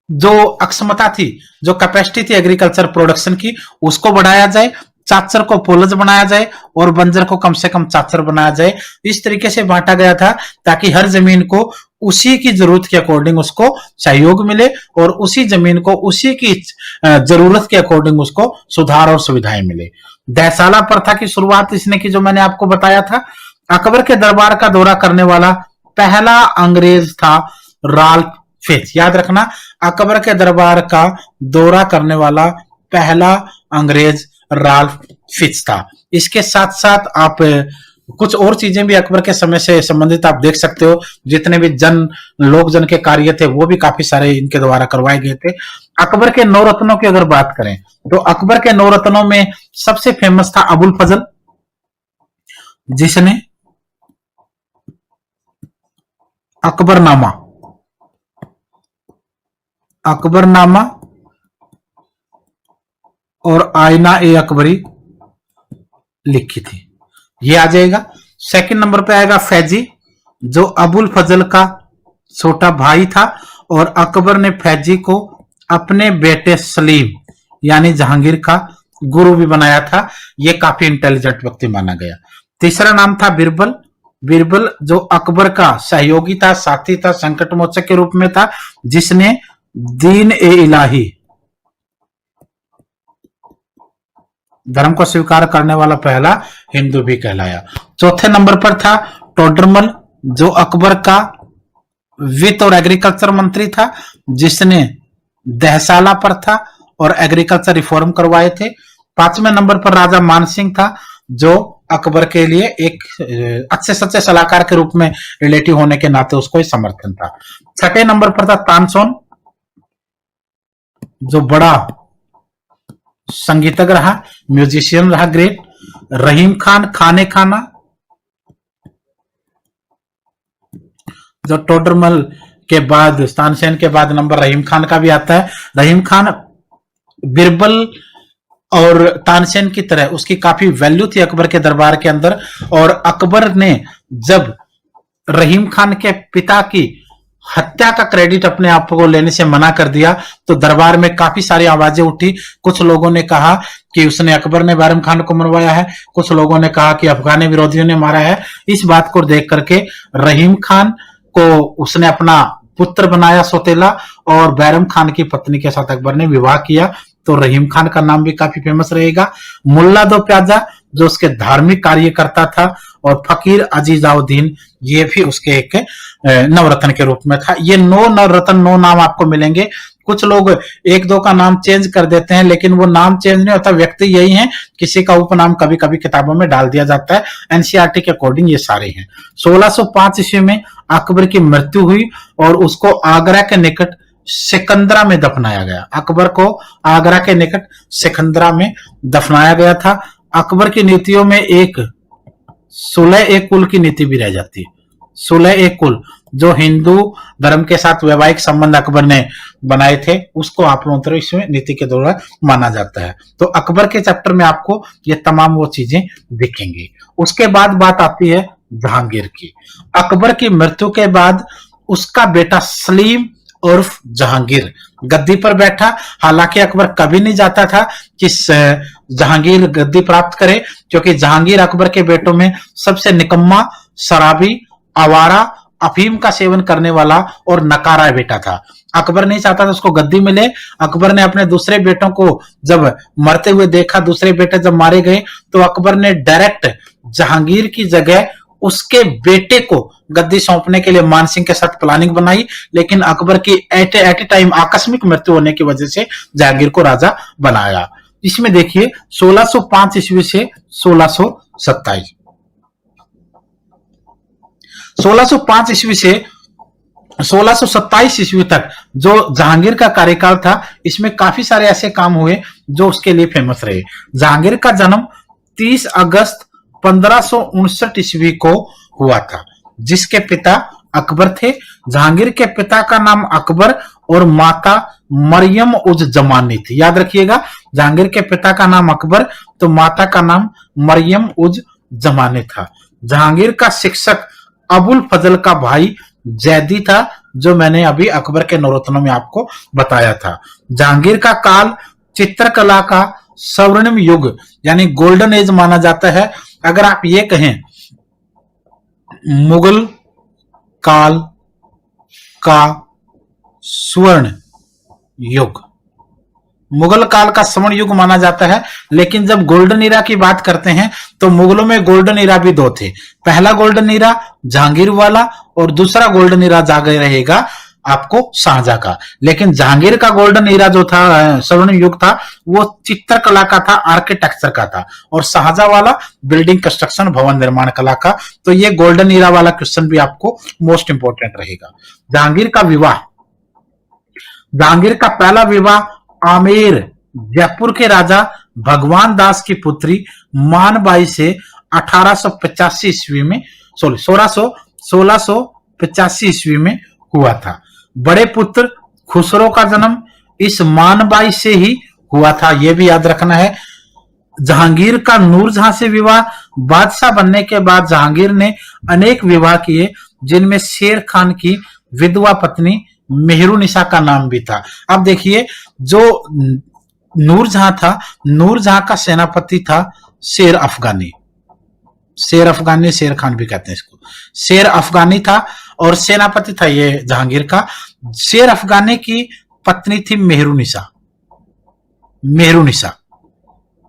जो अक्षमता थी, जो कैपेसिटी थी एग्रीकल्चर प्रोडक्शन की, उसको बढ़ाया जाए, चाचर को पोलज बनाया जाए और बंजर को कम से कम चाचर बनाया जाए। इस तरीके से बांटा गया था ताकि हर जमीन को उसी की जरूरत के अकॉर्डिंग उसको सहयोग मिले, और उसी जमीन को उसी की जरूरत के अकॉर्डिंग उसको सुधार और सुविधाएं मिले। दहसाला प्रथा की शुरुआत इसने की, जो मैंने आपको बताया था। अकबर के दरबार का दौरा करने वाला पहला अंग्रेज था राल्फ फिच। याद रखना, अकबर के दरबार का दौरा करने वाला पहला अंग्रेज राल्फ फिच था। इसके साथ साथ आप कुछ और चीजें भी अकबर के समय से संबंधित आप देख सकते हो। जितने भी लोक जन के कार्य थे वो भी काफी सारे इनके द्वारा करवाए गए थे। अकबर के 9 रत्नों की अगर बात करें तो अकबर के 9 रत्नों में सबसे फेमस था अबुल फजल, जिसने अकबरनामा और आईना ए अकबरी लिखी थी। ये आ जाएगा। सेकंड नंबर पे आएगा फैजी, जो अबुल फजल का छोटा भाई था, और अकबर ने फैजी को अपने बेटे सलीम यानी जहांगीर का गुरु भी बनाया था। ये काफी इंटेलिजेंट व्यक्ति माना गया। तीसरा नाम था बिरबल। बिरबल जो अकबर का सहयोगी था, साथी था, संकट मोचक के रूप में था, जिसने दीन ए इलाही धर्म को स्वीकार करने वाला पहला हिंदू भी कहलाया। चौथे नंबर पर था टोडरमल, जो अकबर का वित्त और एग्रीकल्चर मंत्री था, जिसने दहसाला प्रथा और एग्रीकल्चर रिफॉर्म करवाए थे। 5वें नंबर पर राजा मानसिंह था, जो अकबर के लिए एक अच्छे सच्चे सलाहकार के रूप में रिलेटिव होने के नाते उसको समर्थन था। 6ठे नंबर पर था तानसेन, जो बड़ा संगीतज्ञ रहा, म्यूजिशियन रहा, ग्रेट। रहीम खान, खाने खाना, जो टोडरमल के बाद, तानसेन के बाद नंबर रहीम खान का भी आता है। रहीम खान बिरबल और तानसेन की तरह उसकी काफी वैल्यू थी अकबर के दरबार के अंदर, और अकबर ने जब रहीम खान के पिता की हत्या का क्रेडिट अपने आप को लेने से मना कर दिया, तो दरबार में काफी सारी आवाजें उठी। कुछ लोगों ने कहा कि उसने, अकबर ने बैरम खान को मरवाया है, कुछ लोगों ने कहा कि अफगानी विरोधियों ने मारा है। इस बात को देख करके रहीम खान को उसने अपना पुत्र बनाया सौतेला, और बैरम खान की पत्नी के साथ अकबर ने विवाह किया, तो रहीम खान का नाम भी काफी फेमस रहेगा। मुल्ला दो प्याजा, जो उसके धार्मिक कार्यकर्ता था, और फकीर अजीजाउद्दीन, ये भी उसके एक नवरत्न के रूप में था। ये 9 नवरत्न, 9 नाम आपको मिलेंगे। कुछ लोग एक दो का नाम चेंज कर देते हैं, लेकिन वो नाम चेंज नहीं होता, व्यक्ति यही है, किसी का उपनाम कभी कभी किताबों में डाल दिया जाता है। एनसीईआरटी के अकॉर्डिंग ये सारे हैं। 1605 ईस्वी में अकबर की मृत्यु हुई, और उसको आगरा के निकट सिकंदरा में दफनाया गया। अकबर को आगरा के निकट सिकंदरा में दफनाया गया था। अकबर की नीतियों में एक सुलह एक कुल की नीति भी रह जाती है। सुलह एक कुल, जो हिंदू धर्म के साथ वैवाहिक संबंध अकबर ने बनाए थे, उसको आप लोगों इसमें नीति के दौरान माना जाता है। तो अकबर के चैप्टर में आपको ये तमाम वो चीजें दिखेंगी। उसके बाद बात आती है जहांगीर की। अकबर की मृत्यु के बाद उसका बेटा सलीम उर्फ जहांगीर गद्दी पर बैठा। हालांकि अकबर कभी नहीं चाहता था कि जहांगीर गद्दी प्राप्त करे, क्योंकि जहांगीर अकबर के बेटों में सबसे निकम्मा, शराबी, आवारा, अफीम का सेवन करने वाला और नकारा बेटा था। अकबर नहीं चाहता था उसको गद्दी मिले। अकबर ने अपने दूसरे बेटों को जब मरते हुए देखा, दूसरे बेटे जब मारे गए, तो अकबर ने डायरेक्ट जहांगीर की जगह उसके बेटे को गद्दी सौंपने के लिए मानसिंह के साथ प्लानिंग बनाई, लेकिन अकबर की एट ए टाइम आकस्मिक मृत्यु होने की वजह से जहांगीर को राजा बनाया। इसमें देखिए 1605 ईस्वी से 1627, 1605 ईस्वी से 1627 ईस्वी तक जो जहांगीर का कार्यकाल था, इसमें काफी सारे ऐसे काम हुए जो उसके लिए फेमस रहे। जहांगीर का जन्म 30 अगस्त 1559 ईस्वी को हुआ था, जिसके पिता अकबर थे। जहांगीर के पिता का नाम अकबर और माता मरियम उज जमानी थी। याद रखिएगा, जहांगीर के पिता का नाम अकबर, तो माता का नाम मरियम उज जमानी था। जहांगीर का शिक्षक अबुल फजल का भाई जैदी था, जो मैंने अभी अकबर के नवरत्नों में आपको बताया था। जहांगीर का काल चित्रकला का स्वर्णिम युग यानी गोल्डन एज माना जाता है। अगर आप ये कहें मुगल काल का स्वर्ण युग, मुगल काल का स्वर्ण युग माना जाता है, लेकिन जब गोल्डन ईरा की बात करते हैं तो मुगलों में गोल्डन ईरा भी 2 थे। पहला गोल्डन ईरा जहांगीर वाला, और दूसरा गोल्डन ईरा जागे रहेगा आपको शाहजहां का। लेकिन जहांगीर का गोल्डन ईरा जो था, स्वर्ण युग था, वो चित्रकला का था, आर्किटेक्चर का था, और शाहजहां वाला बिल्डिंग कंस्ट्रक्शन, भवन निर्माण कला का। तो ये गोल्डन ईरा वाला क्वेश्चन भी आपको मोस्ट इंपोर्टेंट रहेगा। जहांगीर का विवाह, जहांगीर का पहला विवाह आमेर जयपुर के राजा भगवान दास की पुत्री मानबाई से 1885 ईस्वी में 1685 ईस्वी में हुआ था। बड़े पुत्र खुसरो का जन्म इस मानबाई से ही हुआ था, यह भी याद रखना है। जहांगीर का नूरजहां से विवाह, बादशाह बनने के बाद जहांगीर ने अनेक विवाह किए, जिनमें शेर खान की विधवा पत्नी मेहरुनिसा का नाम भी था। अब देखिए, जो नूरजहां था, नूरजहां का सेनापति था शेर अफगानी। शेर अफगानी, शेर खान भी कहते हैं इसको। शेर अफगानी था और सेनापति था ये जहांगीर का। शेर अफगानी की पत्नी थी मेहरुनिसा। मेहरुनिसा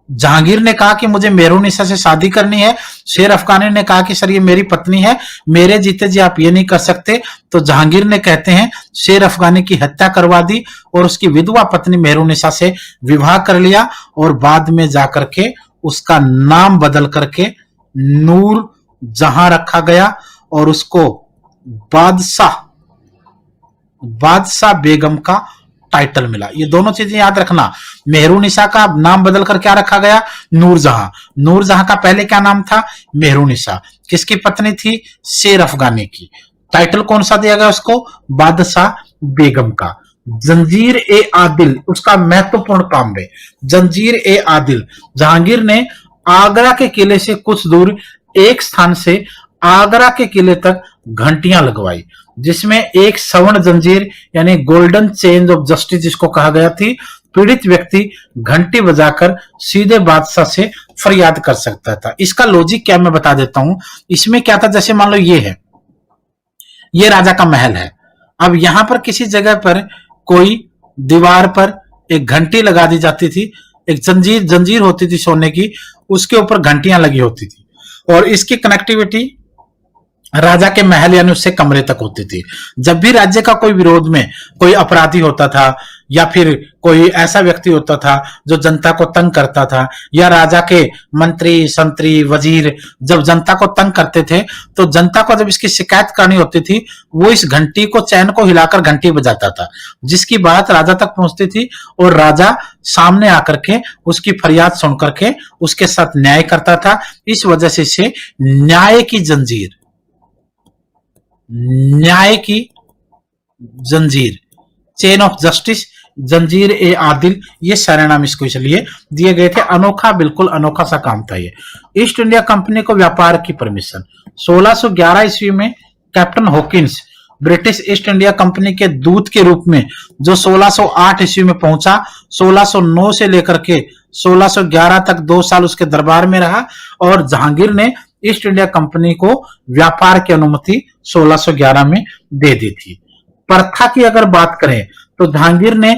जहांगीर ने कहा कि मुझे मेहरुनिसा से शादी करनी है। शेर अफगानी ने कहा कि सर ये मेरी पत्नी है, मेरे जीते जी आप ये नहीं कर सकते। तो जहांगीर ने कहते हैं शेर अफगानी की हत्या करवा दी और उसकी विधवा पत्नी मेहरुनिसा से विवाह कर लिया और बाद में जाकर के उसका नाम बदल करके नूर जहां रखा गया और उसको बादशाह बेगम का टाइटल मिला। ये दोनों चीजें याद रखना। मेहरुनिसा का नाम बदल कर क्या रखा गया? नूरजहां। नूरजहां का पहले क्या नाम था? मेहरुनिसा। किसकी पत्नी थी? शेर अफगानी की। टाइटल कौन सा दिया गया उसको? बादशाह बेगम का। जंजीर ए आदिल उसका महत्वपूर्ण काम है। जंजीर ए आदिल, जहांगीर ने आगरा के किले से कुछ दूर एक स्थान से आगरा के किले तक घंटियां लगवाई, जिसमें एक स्वर्ण जंजीर यानी गोल्डन चेन ऑफ जस्टिस जिसको कहा गया थी। पीड़ित व्यक्ति घंटी बजाकर सीधे बादशाह से फरियाद कर सकता था। इसका लॉजिक क्या मैं बता देता हूं। इसमें क्या था, जैसे मान लो ये है, ये राजा का महल है। अब यहां पर किसी जगह पर कोई दीवार पर एक घंटी लगा दी जाती थी, एक जंजीर होती थी सोने की, उसके ऊपर घंटियां लगी होती थी और इसकी कनेक्टिविटी राजा के महल यानी उससे कमरे तक होती थी। जब भी राज्य का कोई विरोध में कोई अपराधी होता था या फिर कोई ऐसा व्यक्ति होता था जो जनता को तंग करता था, या राजा के मंत्री संतरी वजीर जब जनता को तंग करते थे, तो जनता को जब इसकी शिकायत करनी होती थी, वो इस घंटी को चैन को हिलाकर घंटी बजाता था, जिसकी बात राजा तक पहुंचती थी और राजा सामने आकर के उसकी फरियाद सुन करके उसके साथ न्याय करता था। इस वजह से इसे न्याय की जंजीर चेन ऑफ जस्टिस, जंजीर ए आदिल, ये सारे नाम इसको इसलिए दिए गए थे। अनोखा, बिल्कुल अनोखा सा काम था ये। ईस्ट इंडिया कंपनी को व्यापार की परमिशन 1611 ईस्वी में captain Hawkins British east India company के दूत के रूप में, जो 1608 ईस्वी में पहुंचा, 1609 से लेकर के 1611 तक 2 साल उसके दरबार में रहा और जहांगीर ने ईस्ट इंडिया कंपनी को व्यापार की अनुमति 1611 में दे दी थी। प्रथा की अगर बात करें तो जहांगीर ने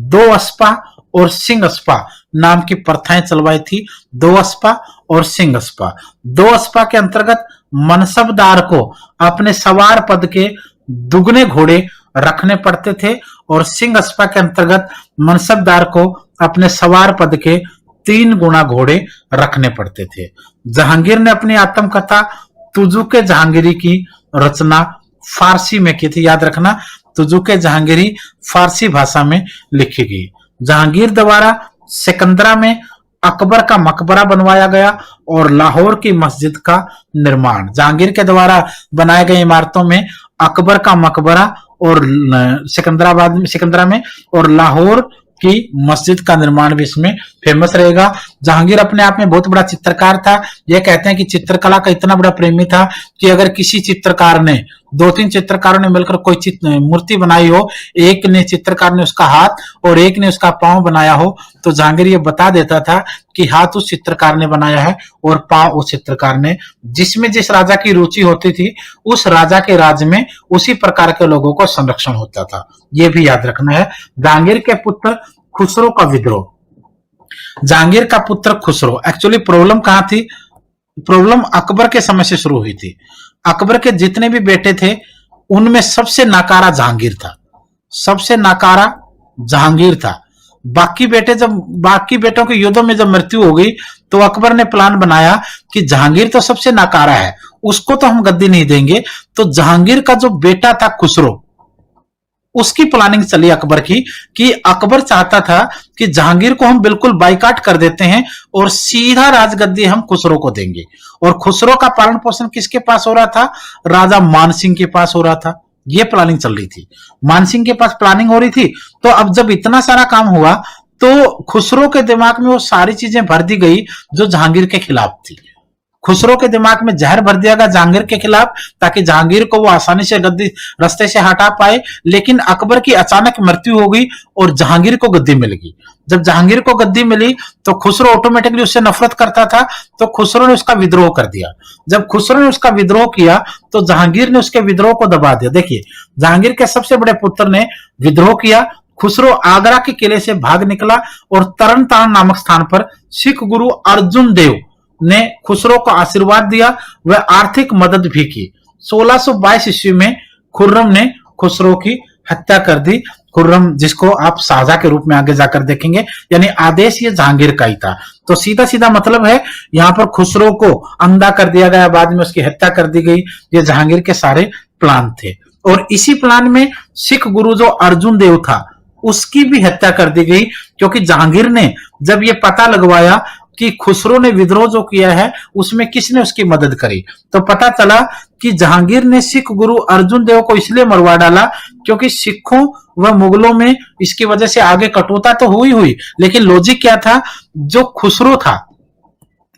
2 अस्पा और सिंह अस्पा नाम की प्रथाएं चलवाई थी। 2 अस्पा और सिंह अस्पा। 2 अस्पा के अंतर्गत मनसबदार को अपने सवार पद के दुगने घोड़े रखने पड़ते थे और सिंह अस्पा के अंतर्गत मनसबदार को अपने सवार पद के 3 गुना घोड़े रखने पड़ते थे। जहांगीर ने अपनी आत्मकथा तुजुके जहांगीरी की रचना फारसी में की थी। याद रखना, तुजुके जहांगीरी फारसी भाषा में लिखी गई। जहांगीर द्वारा सिकंदरा में अकबर का मकबरा बनवाया गया और लाहौर की मस्जिद का निर्माण। जहांगीर के द्वारा बनाए गए इमारतों में अकबर का मकबरा और सिकंदरा में और लाहौर की मस्जिद का निर्माण भी इसमें फेमस रहेगा। जहांगीर अपने आप में बहुत बड़ा चित्रकार था। यह कहते हैं कि चित्रकला का इतना बड़ा प्रेमी था कि अगर किसी चित्रकार ने 2-3 चित्रकारों ने मिलकर कोई मूर्ति बनाई हो, एक ने चित्रकार ने उसका हाथ और एक ने उसका पांव बनाया हो, तो जहांगीर ये बता देता था कि हाथ उस चित्रकार ने बनाया है और पांव उस चित्रकार ने। जिसमें जिस राजा की रुचि होती थी, उस राजा के राज में उसी प्रकार के लोगों को संरक्षण होता था। ये भी याद रखना है। जहांगीर के पुत्र खुसरो का विद्रोह। जहांगीर का पुत्र खुसरो, एक्चुअली प्रॉब्लम कहां थी? प्रॉब्लम अकबर के समय से शुरू हुई थी। अकबर के जितने भी बेटे थे उनमें सबसे नाकारा जहांगीर था। सबसे नाकारा जहांगीर था। बाकी बेटों के युद्धों में जब मृत्यु हो गई तो अकबर ने प्लान बनाया कि जहांगीर तो सबसे नाकारा है, उसको तो हम गद्दी नहीं देंगे। तो जहांगीर का जो बेटा था खुसरो, उसकी प्लानिंग चली अकबर की कि अकबर चाहता था कि जहांगीर को हम बिल्कुल बाइकाट कर देते हैं और सीधा राजगद्दी हम खुसरो को देंगे। और खुसरो का पालन पोषण किसके पास हो रहा था? राजा मानसिंह के पास हो रहा था। ये प्लानिंग चल रही थी, मानसिंह के पास प्लानिंग हो रही थी। तो अब जब इतना सारा काम हुआ तो खुसरो के दिमाग में वो सारी चीजें भर दी गई जो जहांगीर के खिलाफ थी। खुसरो के दिमाग में जहर भर दिया गया जहांगीर के खिलाफ, ताकि जहांगीर को वो आसानी से गद्दी रास्ते से हटा पाए। लेकिन अकबर की अचानक मृत्यु हो गई और जहांगीर को गद्दी मिल गई। जब जहांगीर को गद्दी मिली तो खुसरो ऑटोमेटिकली उससे नफरत करता था, तो खुसरो ने उसका विद्रोह कर दिया। जब खुसरो ने उसका विद्रोह किया तो जहांगीर ने उसके विद्रोह को दबा दिया। देखिए, जहांगीर के सबसे बड़े पुत्र ने विद्रोह किया, खुसरो आगरा के किले से भाग निकला और तरन तारण नामक स्थान पर सिख गुरु अर्जुन देव ने खुसरो को आशीर्वाद दिया व आर्थिक मदद भी की। 1622 ईस्वी में खुर्रम ने खुसरो की हत्या कर दी। खुर्रम, जिसको आप शाहजहां के रूप में आगे जाकर देखेंगे, यानी आदेश ये जहांगीर का ही था। तो सीधा सीधा मतलब है यहाँ पर खुसरो को अंधा कर दिया गया, बाद में उसकी हत्या कर दी गई। ये जहांगीर के सारे प्लान थे और इसी प्लान में सिख गुरु जो अर्जुन देव था उसकी भी हत्या कर दी गई, क्योंकि जहांगीर ने जब ये पता लगवाया कि खुसरो ने विद्रोह जो किया है उसमें किसने उसकी मदद करी, तो पता चला कि जहांगीर ने सिख गुरु अर्जुन देव को इसलिए मरवा डाला क्योंकि सिखों व मुगलों में इसकी वजह से आगे कटुता तो हुई, लेकिन लॉजिक क्या था, जो खुसरो था,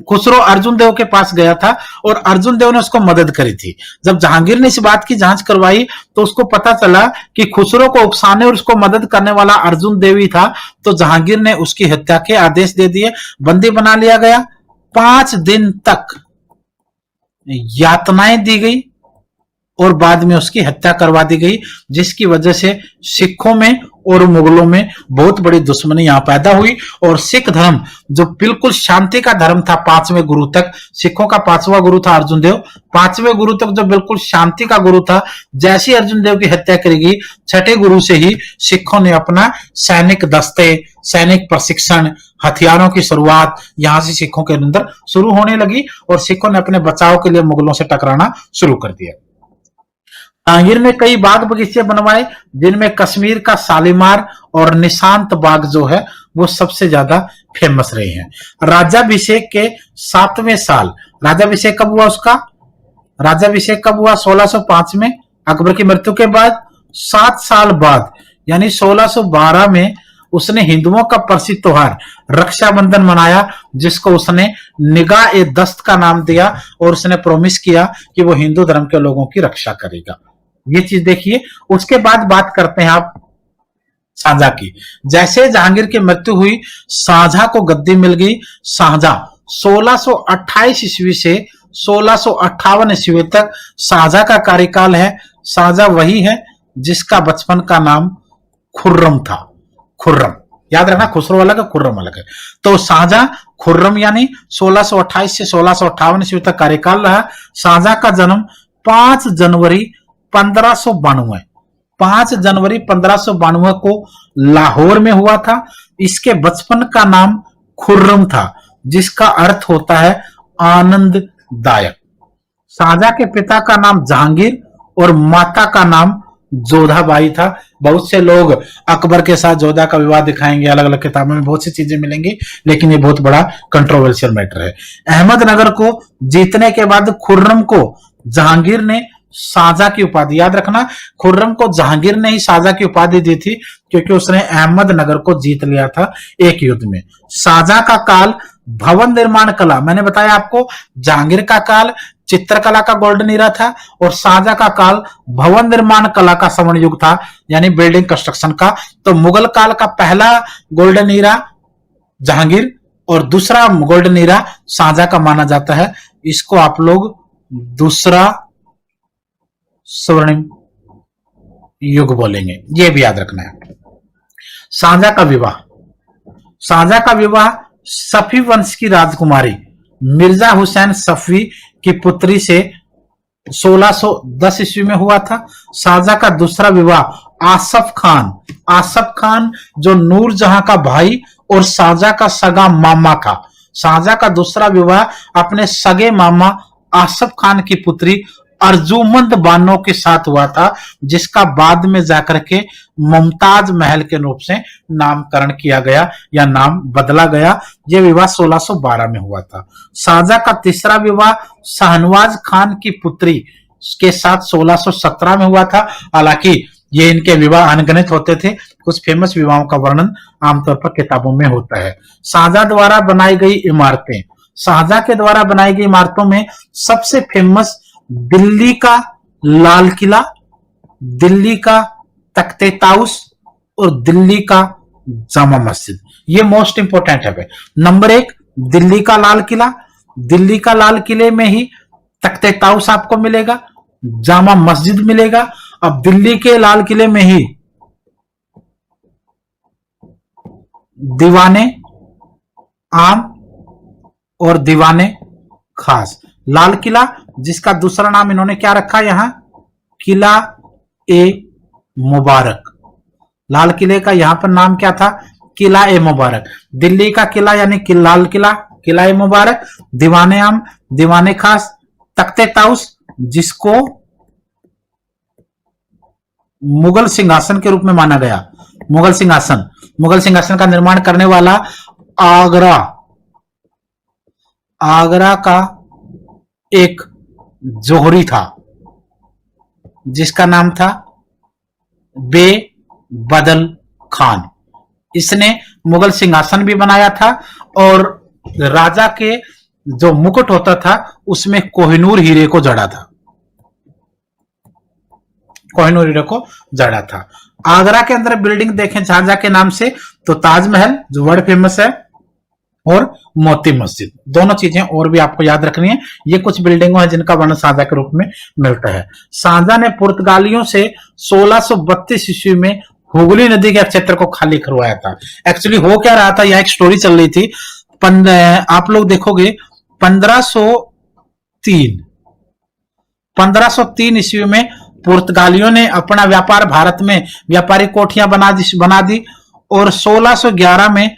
खुसरो अर्जुन देव के पास गया था और अर्जुन देव ने उसको मदद करी थी। जब जहांगीर ने इस बात की जांच करवाई तो उसको पता चला कि खुसरो को उकसाने और उसको मदद करने वाला अर्जुन देव ही था। तो जहांगीर ने उसकी हत्या के आदेश दे दिए, बंदी बना लिया गया। 5 दिन तक यातनाएं दी गई और बाद में उसकी हत्या करवा दी गई, जिसकी वजह से सिखों में और मुगलों में बहुत बड़ी दुश्मनी यहां पैदा हुई। और सिख धर्म जो बिल्कुल शांति का धर्म था 5वें गुरु तक, सिखों का 5वां गुरु था अर्जुन देव, 5वें गुरु तक जो बिल्कुल शांति का गुरु था, जैसे अर्जुन देव की हत्या करेगी 6ठे गुरु से ही सिखों ने अपना सैनिक दस्ते, सैनिक प्रशिक्षण, हथियारों की शुरुआत यहां से सिखों के अंदर शुरू होने लगी और सिखों ने अपने बचाव के लिए मुगलों से टकराना शुरू कर दिया। जहांगीर ने कई बाग बगीचे बनवाए, जिनमें कश्मीर का शालीमार और निशांत बाग जो है वो सबसे ज्यादा फेमस रहे हैं। राज्याभिषेक के 7वें साल, राज्याभिषेक कब हुआ उसका? राज्याभिषेक कब हुआ? 1605 में, अकबर की मृत्यु के बाद 7 साल बाद यानी 1612 में उसने हिंदुओं का प्रसिद्ध त्योहार रक्षाबंधन मनाया, जिसको उसने निगाह-ए-दस्त का नाम दिया और उसने प्रॉमिस किया कि वो हिंदू धर्म के लोगों की रक्षा करेगा। ये चीज देखिए। उसके बाद बात करते हैं आप शाहजहां की। जैसे जहांगीर की मृत्यु हुई, शाहजहां को गद्दी मिल गई। शाहजहां 1628 ईस्वी से 1658 ईस्वी तक शाहजहां का कार्यकाल है। शाहजहां वही है जिसका बचपन का नाम खुर्रम था। खुर्रम याद रखना, खुसरो अलग है, खुर्रम अलग है। तो शाहजहां खुर्रम यानी 1628 से 1658 ईस्वी तक कार्यकाल रहा। शाहजहां का जन्म 5 जनवरी 1592 5 जनवरी 1592 को लाहौर में हुआ था। इसके बचपन का नाम खुर्रम था, जिसका अर्थ होता है आनंददायक। शाहजहां के पिता का नाम जहांगीर और माता का नाम जोधाबाई था। बहुत से लोग अकबर के साथ जोधा का विवाह दिखाएंगे, अलग अलग किताबों में बहुत सी चीजें मिलेंगी, लेकिन ये बहुत बड़ा कंट्रोवर्शियल मैटर है। अहमदनगर को जीतने के बाद खुर्रम को जहांगीर ने शाहजहां की उपाधि, याद रखना, खुर्रम को जहांगीर ने ही शाहजहां की उपाधि दी थी क्योंकि उसने अहमदनगर को जीत लिया था एक युद्ध में। शाहजहां का काल भवन निर्माण कला, मैंने बताया आपको, जहांगीर का काल चित्रकला का गोल्डन ईरा था और शाहजहां का काल भवन निर्माण कला का स्वर्ण युग था, यानी बिल्डिंग कंस्ट्रक्शन का। तो मुगल काल का पहला गोल्डन ईरा जहांगीर और दूसरा गोल्डन ईरा शाहजहां का माना जाता है। इसको आप लोग दूसरा स्वर्णिम युग बोलेंगे, ये भी याद रखना है। शाहजहां का विवाह, शाहजहां का विवाह सफी वंश की राजकुमारी मिर्जा हुसैन सफवी की पुत्री से 1610 ईस्वी में हुआ था। शाहजहां का दूसरा विवाह आसफ खान जो नूरजहां का भाई और शाहजहां का सगा मामा था। शाहजहां का दूसरा विवाह अपने सगे मामा आसफ खान की पुत्री अर्जुमंद बानो के साथ हुआ था, जिसका बाद में जाकर के मुमताज महल के रूप से नामकरण किया गया या नाम बदला गया। यह विवाह 1612 में हुआ था। शाहजहां का तीसरा विवाह शाहनवाज खान की पुत्री के साथ 1617 में हुआ था। हालांकि ये इनके विवाह अनगिनत होते थे, कुछ फेमस विवाहों का वर्णन आमतौर पर किताबों में होता है। शाहजहां द्वारा बनाई गई इमारतें, शाहजहां के द्वारा बनाई गई इमारतों में सबसे फेमस दिल्ली का लाल किला, दिल्ली का तख्ते ताउस और दिल्ली का जामा मस्जिद, ये मोस्ट इंपोर्टेंट है। नंबर 1 दिल्ली का लाल किला, दिल्ली का लाल किले में ही तख्ते ताउस आपको मिलेगा, जामा मस्जिद मिलेगा। अब दिल्ली के लाल किले में ही दीवाने आम और दीवाने खास। लाल किला, जिसका दूसरा नाम इन्होंने क्या रखा यहां, किला ए मुबारक। लाल किले का यहां पर नाम क्या था, किला ए मुबारक। दिल्ली का किला यानी लाल किला, किला ए मुबारक। दीवाने आम, दीवाने खास। तख्ते ताउस, जिसको मुगल सिंहासन के रूप में माना गया। मुगल सिंहासन का निर्माण करने वाला आगरा का एक जोहरी था, जिसका नाम था बेबदल खान। इसने मुगल सिंहासन भी बनाया था और राजा के जो मुकुट होता था उसमें कोहिनूर हीरे को जड़ा था, कोहिनूर हीरे को जड़ा था। आगरा के अंदर बिल्डिंग देखें शाहजहां के नाम से तो ताजमहल जो वर्ल्ड फेमस है और मोती मस्जिद, दोनों चीजें और भी आपको याद रखनी है। ये कुछ बिल्डिंगों हैं जिनका वर्णन शाहजहां के रूप में मिलता है। शाहजहां ने पुर्तगालियों से 1632 ईस्वी में हुगली नदी के क्षेत्र को खाली करवाया था। एक्चुअली हो क्या रहा था, यह एक स्टोरी चल रही थी। आप लोग देखोगे 1503 ईस्वी में पुर्तगालियों ने अपना व्यापार भारत में व्यापारिक कोठियां बना दी और 1611 में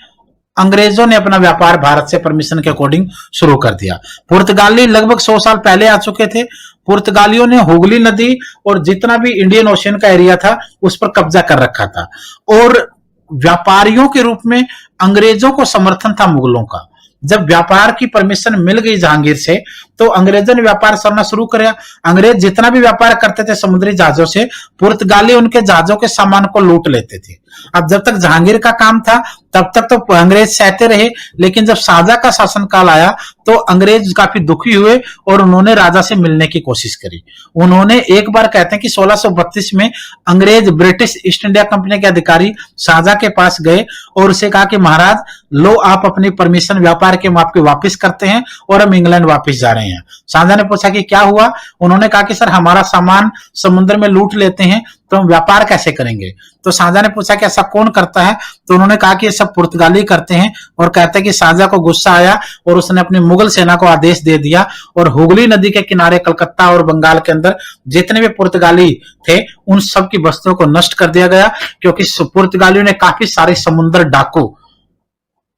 अंग्रेजों ने अपना व्यापार भारत से परमिशन के अकॉर्डिंग शुरू कर दिया। पुर्तगाली लगभग 100 साल पहले आ चुके थे। पुर्तगालियों ने हुगली नदी और जितना भी इंडियन ओशियन का एरिया था उस पर कब्जा कर रखा था और व्यापारियों के रूप में अंग्रेजों को समर्थन था मुगलों का। जब व्यापार की परमिशन मिल गई जहांगीर से तो अंग्रेजों ने व्यापार करना शुरू किया। अंग्रेज जितना भी व्यापार करते थे समुद्री जहाजों से, पुर्तगाली उनके जहाजों के सामान को लूट लेते थे। अब जब तक जहांगीर का काम था तब तक तो अंग्रेज सहते रहे, लेकिन जब शाहजहां का शासनकाल आया तो अंग्रेज काफी दुखी हुए और उन्होंने राजा से मिलने की कोशिश करी। उन्होंने एक बार कहते हैं कि 1632 में अंग्रेज ब्रिटिश ईस्ट इंडिया कंपनी के अधिकारी शाहजहां के पास गए और उसे कहा कि महाराज लो, आप अपनी परमिशन व्यापार के आपके वापस करते हैं और हम इंग्लैंड वापस जा रहे हैं। शाहजहां ने पूछा कि क्या हुआ। उन्होंने कहा कि सर हमारा सामान समुद्र में लूट लेते हैं तो हम व्यापार कैसे करेंगे। तो शाहजहां ने पूछा कि ऐसा कौन करता है, तो उन्होंने कहा कि ये सब पुर्तगाली करते हैं और कहते हैं कि शाहजहां को गुस्सा आया और उसने अपनी मुगल सेना को आदेश दे दिया और हुगली नदी के किनारे कलकत्ता और बंगाल के अंदर जितने भी पुर्तगाली थे उन सब की बस्तियों को नष्ट कर दिया गया, क्योंकि पुर्तगालियों ने काफी सारे समुद्र डाकू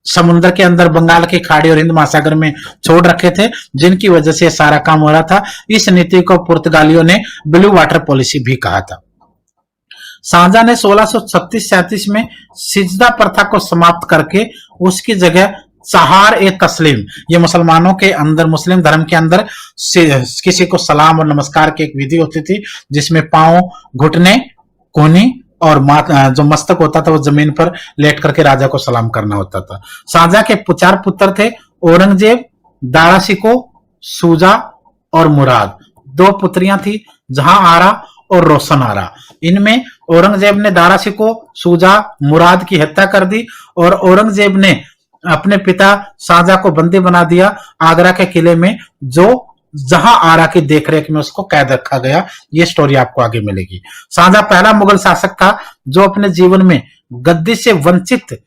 समुद्र के अंदर बंगाल की खाड़ी और हिंद महासागर में छोड़ रखे थे, जिनकी वजह से सारा काम हो रहा था। इस नीति को पुर्तगालियों ने ब्लू वाटर पॉलिसी भी कहा था। शाहजहां ने 1636-37 में सिजदा प्रथा को समाप्त करके उसकी जगह सहार ए तस्लीम, ये मुसलमानों के अंदर मुस्लिम धर्म के अंदर किसी को सलाम और नमस्कार की एक विधि होती थी जिसमें पांव, घुटने, कोहनी और जो मस्तक होता था वो जमीन पर लेट करके राजा को सलाम करना होता था। शाहजहां के 4 पुत्र थे, औरंगजेब, दारा शिको, सूजा और मुराद। 2 पुत्रियां थी, जहां आरा और रोशन आरा। इनमें औरंगजेब ने दारा शिको, सूजा, मुराद की हत्या कर दी और औरंगजेब ने अपने पिता शाहजहां को बंदी बना दिया आगरा के किले में, जो जहां आरा की देखरेख में उसको कैद रखा गया। ये स्टोरी आपको आगे मिलेगी। शाहजहां पहला मुगल शासक था जो अपने जीवन में गद्दी से वंचित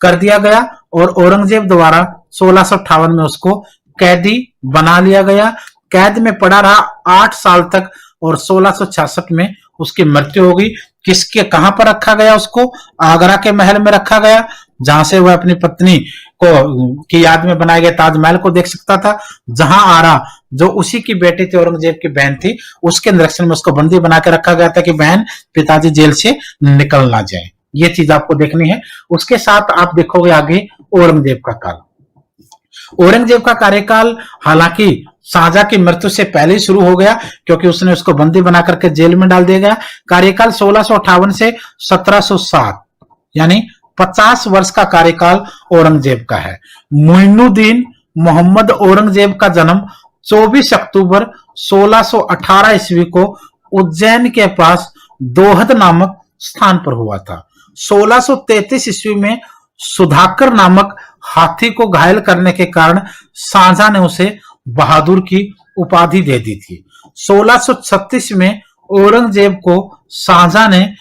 कर दिया गया और औरंगजेब द्वारा 1658 में उसको कैदी बना लिया गया। कैद में पड़ा रहा 8 साल तक और 1666 में उसकी मृत्यु हो गई। किसके कहां पर रखा गया उसको? आगरा के महल में रखा गया, जहां से वह अपनी पत्नी को की याद में बनाए गए ताजमहल को देख सकता था। जहां आरा जो उसी की बेटी थी, औरंगजेब की बहन थी, उसके निरीक्षण में उसको बंदी बना के रखा गया था कि बहन पिताजी जेल से निकल ना जाए। ये चीज आपको देखनी है। उसके साथ आप देखोगे आगे औरंगजेब का काल। औरंगजेब का कार्यकाल हालांकि शाहजहां की मृत्यु से पहले ही शुरू हो गया, क्योंकि उसने उसको बंदी बना करके जेल में डाल दिया गया। कार्यकाल 1658 से 1707 यानी 50 वर्ष का कार्यकाल औरंगजेब का है। मुइनुद्दीन मोहम्मद औरंगजेब का जन्म 24 अक्टूबर 1618 ईस्वी को उज्जैन के पास दोहद नामक स्थान पर हुआ था। 1633 ईस्वी में सुधाकर नामक हाथी को घायल करने के कारण शाहजहां ने उसे बहादुर की उपाधि दे दी थी। 1636 में औरंगजेब को शाहजहां ने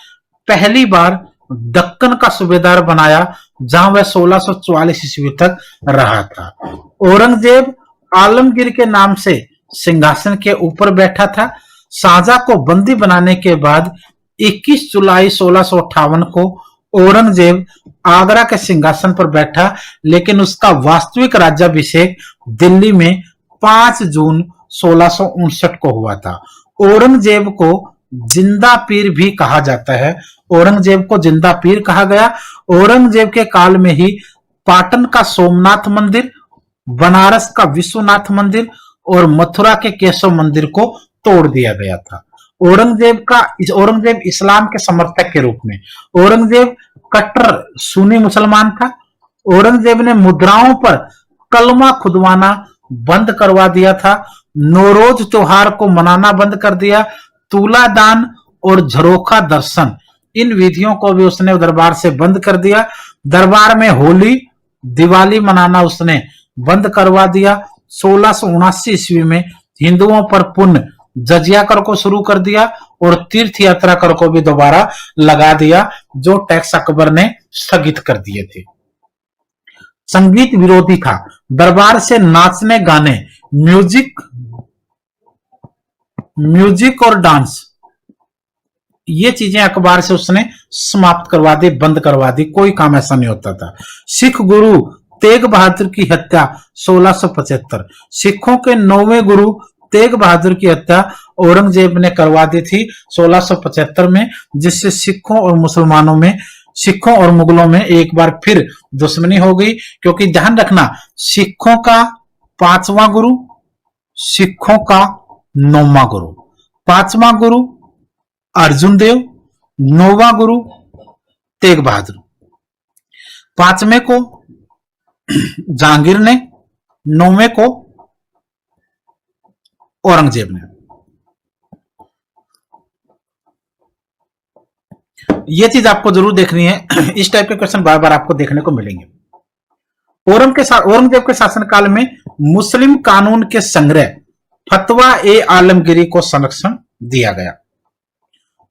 पहली बार दक्कन का सूबेदार बनाया जहां वह 1644 ईस्वी तक रहा था। औरंगजेब आलमगीर के नाम से सिंहासन के ऊपर बैठा था। शाहजहां को बंदी बनाने के बाद 21 जुलाई 1658 को औरंगजेब आगरा के सिंहासन पर बैठा, लेकिन उसका वास्तविक राज्याभिषेक दिल्ली में 5 जून 1659 को हुआ था। औरंगजेब को जिंदा पीर भी कहा जाता है। औरंगजेब को जिंदा पीर कहा गया। औरंगजेब के काल में ही पाटन का सोमनाथ मंदिर, बनारस का विश्वनाथ मंदिर और मथुरा के केशव मंदिर को तोड़ दिया गया था। औरंगजेब इस्लाम के समर्थक के रूप में, औरंगजेब कट्टर सुन्नी मुसलमान था। औरंगजेब ने मुद्राओं पर कलमा खुदवाना बंद करवा दिया था। नौरोज त्योहार को मनाना बंद कर दिया। तुलादान और झरोखा दर्शन, इन विधियों को भी उसने दरबार से बंद कर दिया। दरबार में होली, दिवाली मनाना उसने बंद करवा दिया। 1679 ईस्वी में हिंदुओं पर पुण्य जजिया कर को शुरू कर दिया और तीर्थ यात्रा कर को भी दोबारा लगा दिया, जो टैक्स अकबर ने स्थगित कर दिए थे। संगीत विरोधी था। दरबार से नाचने गाने, म्यूजिक और डांस, ये चीजें अखबार से उसने समाप्त करवा दी, बंद करवा दी। कोई काम ऐसा नहीं होता था। सिख गुरु तेग बहादुर की हत्या 1675, सिखों के 9वें गुरु तेग बहादुर की हत्या औरंगजेब ने करवा दी थी 1675 में, जिससे सिखों और मुसलमानों में, सिखों और मुगलों में एक बार फिर दुश्मनी हो गई। क्योंकि ध्यान रखना, सिखों का 5वां गुरु, सिखों का 9वां गुरु, 5वां गुरु अर्जुन देव, 9वां गुरु तेग बहादुर। 5वें को जहांगीर ने, 9वें को औरंगजेब ने। यह चीज आपको जरूर देखनी है। इस टाइप के क्वेश्चन बार बार आपको देखने को मिलेंगे। औरंगजेब के शासनकाल में मुस्लिम कानून के संग्रह फतवा ए आलमगीरी को संरक्षण दिया गया।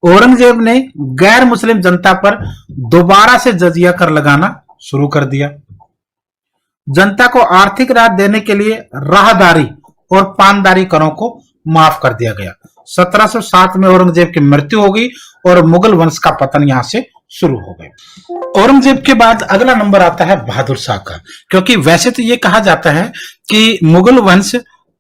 औरंगजेब ने गैर मुस्लिम जनता पर दोबारा से जजिया कर लगाना शुरू कर दिया। जनता को आर्थिक राहत देने के लिए राहदारी और पानदारी करों को माफ कर दिया गया। 1707 में औरंगजेब की मृत्यु हो गई और मुगल वंश का पतन यहां से शुरू हो गया। औरंगजेब के बाद अगला नंबर आता है बहादुर शाह का, क्योंकि वैसे तो ये कहा जाता है कि मुगल वंश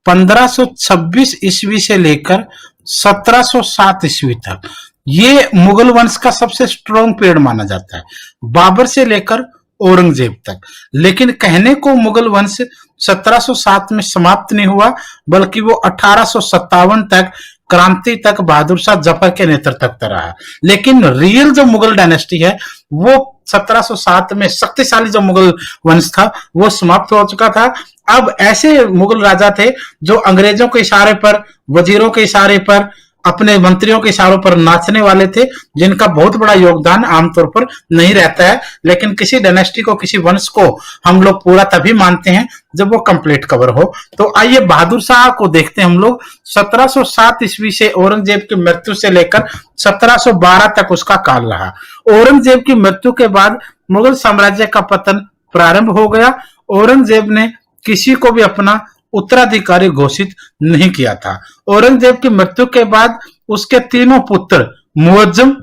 1526 ईस्वी से लेकर 1707 ईस्वी तक ये मुगल वंश का सबसे स्ट्रॉन्ग पीरियड माना जाता है, बाबर से लेकर औरंगजेब तक। लेकिन कहने को मुगल वंश 1707 में समाप्त नहीं हुआ, बल्कि वो 1857 तक, क्रांति तक बहादुर शाह जफर के नेतृत्व तक रहा। लेकिन रियल जो मुगल डायनेस्टी है वो 1707 में शक्तिशाली जो मुगल वंश था वो समाप्त हो चुका था। अब ऐसे मुगल राजा थे जो अंग्रेजों के इशारे पर, वजीरों के इशारे पर, अपने मंत्रियों के इशारों पर नाचने वाले थे, जिनका बहुत बड़ा योगदान आमतौर पर नहीं रहता है। लेकिन किसी डायनेस्टी को, किसी वंश को हम लोग पूरा तभी मानते हैं जब वो कंप्लीट कवर हो। तो आइए बहादुर शाह को देखते हैं हम लोग। 1707 ईस्वी से औरंगजेब की मृत्यु से लेकर 1712 तक उसका काल रहा। औरंगजेब की मृत्यु के बाद मुगल साम्राज्य का पतन प्रारंभ हो गया। औरंगजेब ने किसी को भी अपना उत्तराधिकारी घोषित नहीं किया था। औरंगजेब की मृत्यु के बाद उसके तीनों पुत्र मुअज्जम,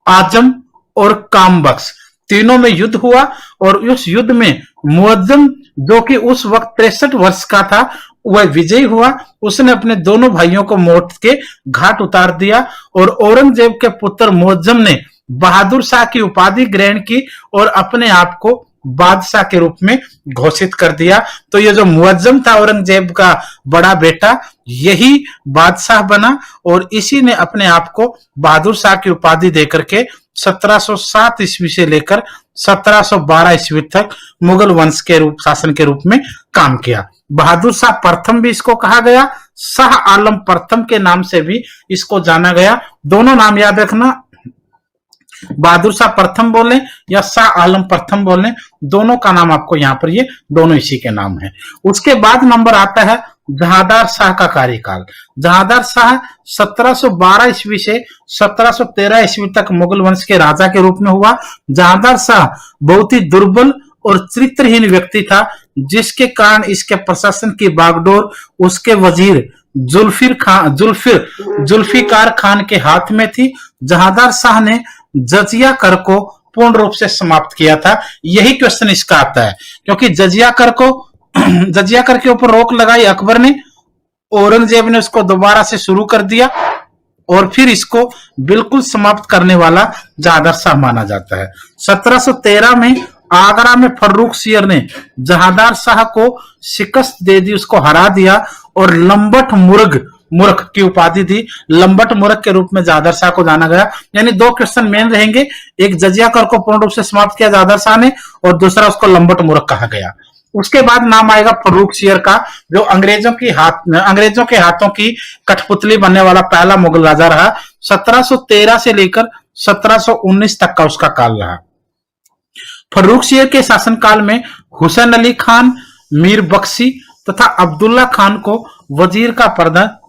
आजम और कामबख्श, तीनों में युद्ध हुआ और उस युद्ध में मुअज्जम, जो कि उस वक्त 63 वर्ष का था, वह विजयी हुआ। उसने अपने दोनों भाइयों को मौत के घाट उतार दिया और औरंगजेब के पुत्र मुअज्जम ने बहादुर शाह की उपाधि ग्रहण की और अपने आप को बादशाह के रूप में घोषित कर दिया। तो ये जो मुअज्जम था औरंगजेब का बड़ा बेटा, यही बादशाह बना और इसी ने अपने आप को बहादुर शाह की उपाधि देकर के 1707 ईस्वी से लेकर 1712 ईस्वी तक मुगल वंश के रूप, शासन के रूप में काम किया। बहादुर शाह प्रथम भी इसको कहा गया, शाह आलम प्रथम के नाम से भी इसको जाना गया। दोनों नाम याद रखना, बहादुर शाह प्रथम बोले या शाह आलम प्रथम बोले, दोनों का नाम आपको यहाँ पर, ये दोनों इसी के नाम है। उसके बाद नंबर आता है जहांदार शाह का कार्यकाल। जहांदार शाह 1712 ईस्वी से 1713 ईस्वी तक मुगल वंश के राजा के रूप में हुआ। जहांदार शाह बहुत ही दुर्बल और चरित्रहीन व्यक्ति था, जिसके कारण इसके प्रशासन की बागडोर उसके वजीर जुल्फिकार खान के हाथ में थी। जहांदार शाह ने जजिया कर को पूर्ण रूप से समाप्त किया था। यही क्वेश्चन इसका आता है, क्योंकि जजिया कर के ऊपर रोक लगाई अकबर ने, औरंगजेब ने उसको दोबारा से शुरू कर दिया और फिर इसको बिल्कुल समाप्त करने वाला जहांदार शाह माना जाता है। 1713 में आगरा में फर्रुखसियर ने जहांदार शाह को शिकस्त दे दी, उसको हरा दिया और लंबट मूर्ख की उपाधि दी। लंबट मूर्ख के रूप में जहांदार शाह को जाना गया। यानी दो क्वेश्चन मेन रहेंगे, एक जजिया कर को पूर्ण रूप से समाप्त किया जहांदार शाह ने, और दूसरा उसको लंबट मूर्ख कहा गया। उसके बाद नाम आएगा फर्रुखसियर का, जो अंग्रेजों के हाथों की कठपुतली बनने वाला पहला मुगल राजा रहा। 1713 से लेकर 1719 तक का उसका काल रहा। फर्रुखसियर के शासनकाल में हुसैन अली खान, मीर बख्शी तथा अब्दुल्ला खान को वजीर का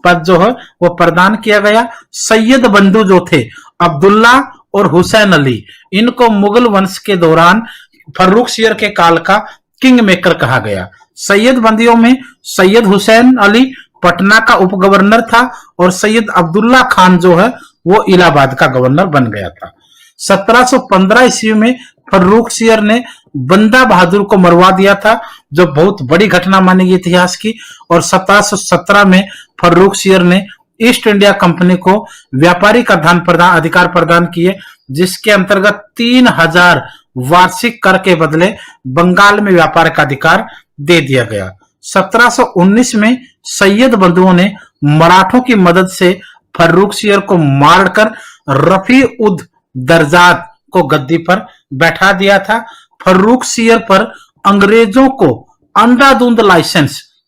पद जो है वो प्रदान किया गया। सैयद बंधु जो थे अब्दुल्ला और हुसैन अली, इनको मुगल वंश के दौरान फर्रुखसियर के काल का किंग मेकर कहा गया। सैयद बंदियों में सैयद हुसैन अली पटना का उप गवर्नर था और सैयद अब्दुल्ला खान जो है वो इलाहाबाद का गवर्नर बन गया था। 1715 ईस्वी में फर्रुखसियर ने बंदा बहादुर को मरवा दिया था, जो बहुत बड़ी घटना मानी गई इतिहास की। और 1717 में फर्रुखसियर ने ईस्ट इंडिया कंपनी को व्यापारी का अधिकार प्रदान किए, जिसके अंतर्गत 3000 वार्षिक कर के बदले बंगाल में व्यापार का अधिकार दे दिया गया। 1719 में सैयद बंधुओं ने मराठों की मदद से फर्रुखसियर को मारकर रफी उद दर्जात को गद्दी पर बैठा दिया था। फर्रुखसियर पर अंग्रेजों को अंधाधुंध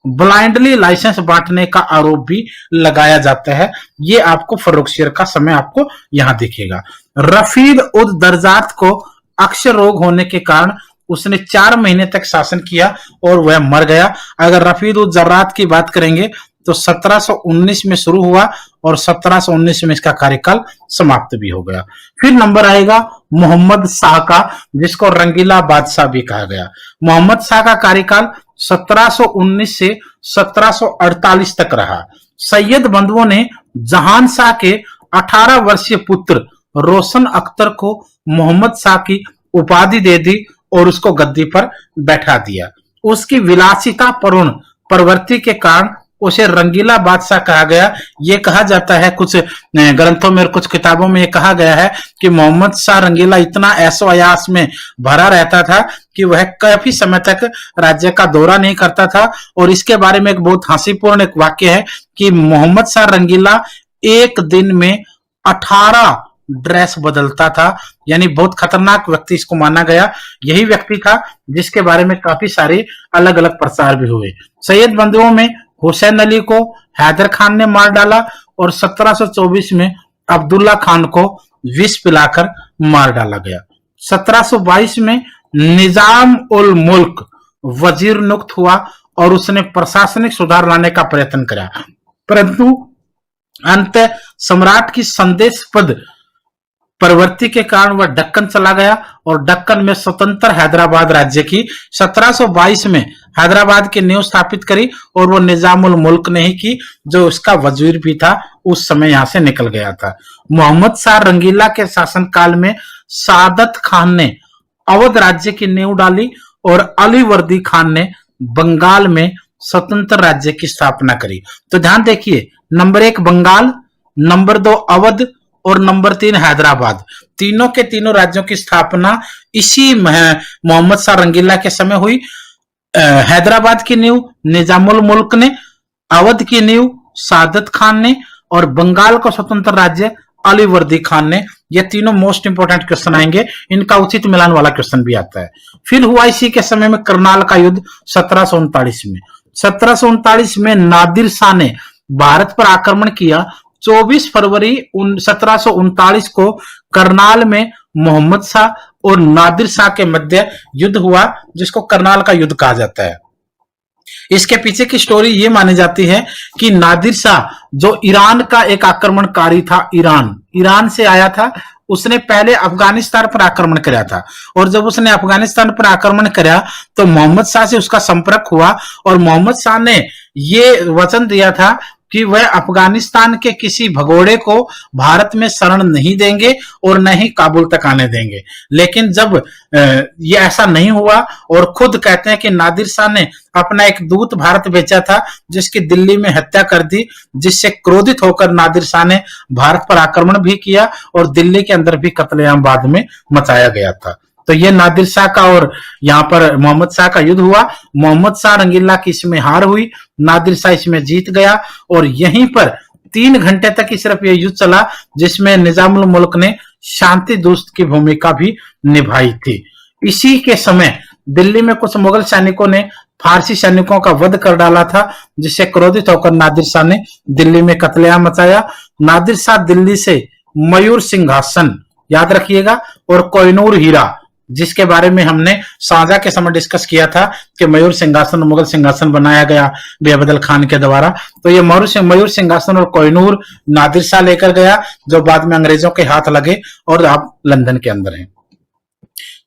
ब्लाइंडली लाइसेंस बांटने का आरोप भी लगाया जाता है। ये आपको फर्रुखसियर का समय आपको यहां दिखेगा। रफीद उद दर्जात को अक्षय रोग होने के कारण उसने 4 महीने तक शासन किया और वह मर गया। अगर रफीद उद दर्जात की बात करेंगे तो 1719 में शुरू हुआ और 1719 में इसका कार्यकाल समाप्त भी हो गया। फिर नंबर आएगा मोहम्मद शाह का, जिसको रंगीला बादशाह भी कहा गया। मोहम्मद शाह का कार्यकाल 1719 से 1748 तक रहा। सैयद बंधुओं ने जहान शाह के 18 वर्षीय पुत्र रोशन अख्तर को मोहम्मद शाह की उपाधि दे दी और उसको गद्दी पर बैठा दिया। उसकी विलासिता पूर्ण प्रवृत्ति के कारण उसे रंगीला बादशाह कहा गया। ये कहा जाता है, कुछ ग्रंथों में और कुछ किताबों में ये कहा गया है कि मोहम्मद शाह रंगीला इतना ऐशो अयास में भरा रहता था कि वह काफी समय तक राज्य का दौरा नहीं करता था। और इसके बारे में एक बहुत हंसीपूर्ण एक वाक्य है कि मोहम्मद शाह रंगीला एक दिन में 18 ड्रेस बदलता था। यानी बहुत खतरनाक व्यक्ति इसको माना गया। यही व्यक्ति था जिसके बारे में काफी सारे अलग अलग प्रचार भी हुए। सैयद बंधुओं में हुसैन अली को हैदर खान ने मार डाला और 1724 में अब्दुल्ला खान को विष पिलाकर मार डाला गया। 1722 में निजाम उल मुल्क वजीर नियुक्त हुआ और उसने प्रशासनिक सुधार लाने का प्रयत्न किया, परंतु अंत सम्राट की संदेशपद प्रवृत्ति के कारण वह दक्कन चला गया और दक्कन में स्वतंत्र हैदराबाद राज्य की 1722 में हैदराबाद की नींव स्थापित करी और वो निजामुल मुल्क ने ही की, जो उसका वजीर भी था उस समय यहां से निकल गया था। मोहम्मद शाह रंगीला के शासनकाल में सादत खान ने अवध राज्य की नींव डाली और अलीवर्दी खान ने बंगाल में स्वतंत्र राज्य की स्थापना करी। तो ध्यान देखिए, नंबर 1 बंगाल, नंबर 2 अवध और नंबर 3 हैदराबाद, तीनों के तीनों राज्यों की स्थापना इसी मोहम्मद शाह रंगीला के समय हुई। हैदराबाद की नींव निजामुल मुल्क ने, अवध की नींव सादत खान ने और बंगाल को स्वतंत्र राज्य अलीवर्दी खान ने। ये तीनों मोस्ट इंपोर्टेंट क्वेश्चन आएंगे, इनका उचित मिलान वाला क्वेश्चन भी आता है। फिर हुआ इसी के समय में करनाल का युद्ध 1739 में। 1739 में नादिर शाह ने भारत पर आक्रमण किया। 24 फरवरी 1739 को करनाल में मोहम्मद शाह और नादिर शाह के मध्य युद्ध हुआ, जिसको करनाल का युद्ध कहा जाता है। इसके पीछे की स्टोरी ये मानी जाती है कि नादिर शाह जो ईरान का एक आक्रमणकारी था, ईरान से आया था, उसने पहले अफगानिस्तान पर आक्रमण किया था और जब उसने अफगानिस्तान पर आक्रमण किया तो मोहम्मद शाह से उसका संपर्क हुआ और मोहम्मद शाह ने ये वचन दिया था कि वह अफगानिस्तान के किसी भगोड़े को भारत में शरण नहीं देंगे और न ही काबुल तक आने देंगे। लेकिन जब ये ऐसा नहीं हुआ और खुद कहते हैं कि नादिर शाह ने अपना एक दूत भारत भेजा था जिसकी दिल्ली में हत्या कर दी, जिससे क्रोधित होकर नादिर शाह ने भारत पर आक्रमण भी किया और दिल्ली के अंदर भी कत्लेआम बाद में मचाया गया था। तो ये नादिर शाह का और यहाँ पर मोहम्मद शाह का युद्ध हुआ। मोहम्मद शाह रंगीला की इसमें हार हुई, नादिर शाह इसमें जीत गया और यहीं पर 3 घंटे तक ही सिर्फ ये युद्ध चला जिसमें निजामुल मुल्क ने शांति दूत की भूमिका भी निभाई थी। इसी के समय दिल्ली में कुछ मुगल सैनिकों ने फारसी सैनिकों का वध कर डाला था, जिससे क्रोधित होकर नादिर शाह ने दिल्ली में कत्लेआम मचाया। नादिर शाह दिल्ली से मयूर सिंहासन, याद रखिएगा, और कोहिनूर हीरा, जिसके बारे में हमने शाहजहां के समय डिस्कस किया था कि मयूर सिंहासन मुगल सिंहासन बनाया गया बेअबदल खान के द्वारा, तो ये मयूर सिंहासन और कोहिनूर नादिर शाह लेकर गया, जो बाद में अंग्रेजों के हाथ लगे और आप लंदन के अंदर हैं।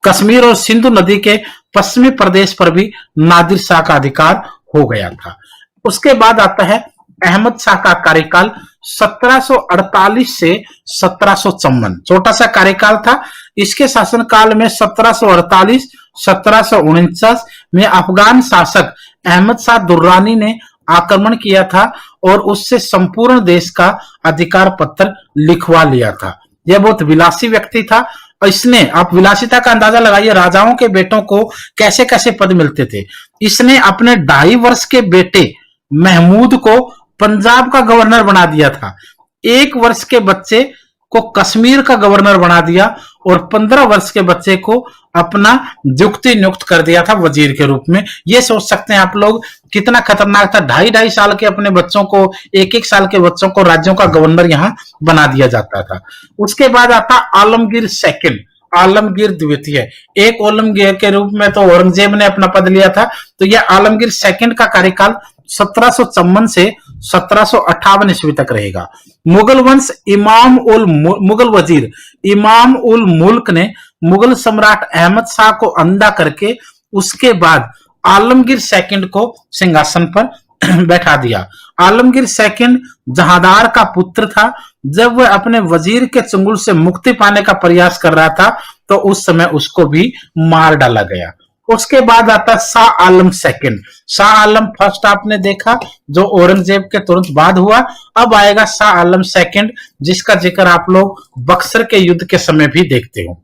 कश्मीर और सिंधु नदी के पश्चिमी प्रदेश पर भी नादिर शाह का अधिकार हो गया था। उसके बाद आता है अहमद शाह का कार्यकाल 1748 से 1754, छोटा सा कार्यकाल था। इसके शासनकाल में 1748-1749 में अफगान शासक अहमद शाह दुर्रानी ने आक्रमण किया था और उससे संपूर्ण देश का अधिकार पत्र लिखवा लिया था। यह बहुत विलासी व्यक्ति था। इसने, आप विलासिता का अंदाजा लगाइए, राजाओं के बेटों को कैसे कैसे पद मिलते थे। इसने अपने 2.5 वर्ष के बेटे महमूद को पंजाब का गवर्नर बना दिया था, 1 वर्ष के बच्चे को कश्मीर का गवर्नर बना दिया और 15 वर्ष के बच्चे को अपना नियुक्ति नियुक्त कर दिया था वजीर के रूप में। ये सोच सकते हैं आप लोग कितना खतरनाक था। 2.5 साल के अपने बच्चों को, 1-1 साल के बच्चों को राज्यों का गवर्नर यहां बना दिया जाता था। उसके बाद आता आलमगीर सेकंड, आलमगीर द्वितीय। एक आलमगीर के रूप में तो औरंगजेब ने अपना पद लिया था, तो यह आलमगीर सेकंड का कार्यकाल 1754 से 1758 ईस्वी तक रहेगा। मुगल वंश मुगल वजीर इमाम उल मुल्क ने मुगल सम्राट अहमद शाह को अंधा करके उसके बाद आलमगीर सेकंड को सिंहासन पर बैठा दिया। आलमगीर सेकंड जहांदार का पुत्र था। जब वह अपने वजीर के चंगुल से मुक्ति पाने का प्रयास कर रहा था तो उस समय उसको भी मार डाला गया। उसके बाद आता शाह आलम सेकंड। शाह आलम फर्स्ट आपने देखा जो औरंगजेब के तुरंत बाद हुआ। अब आएगा शाह आलम सेकंड, जिसका जिक्र आप लोग बक्सर के युद्ध के समय भी देखते हो।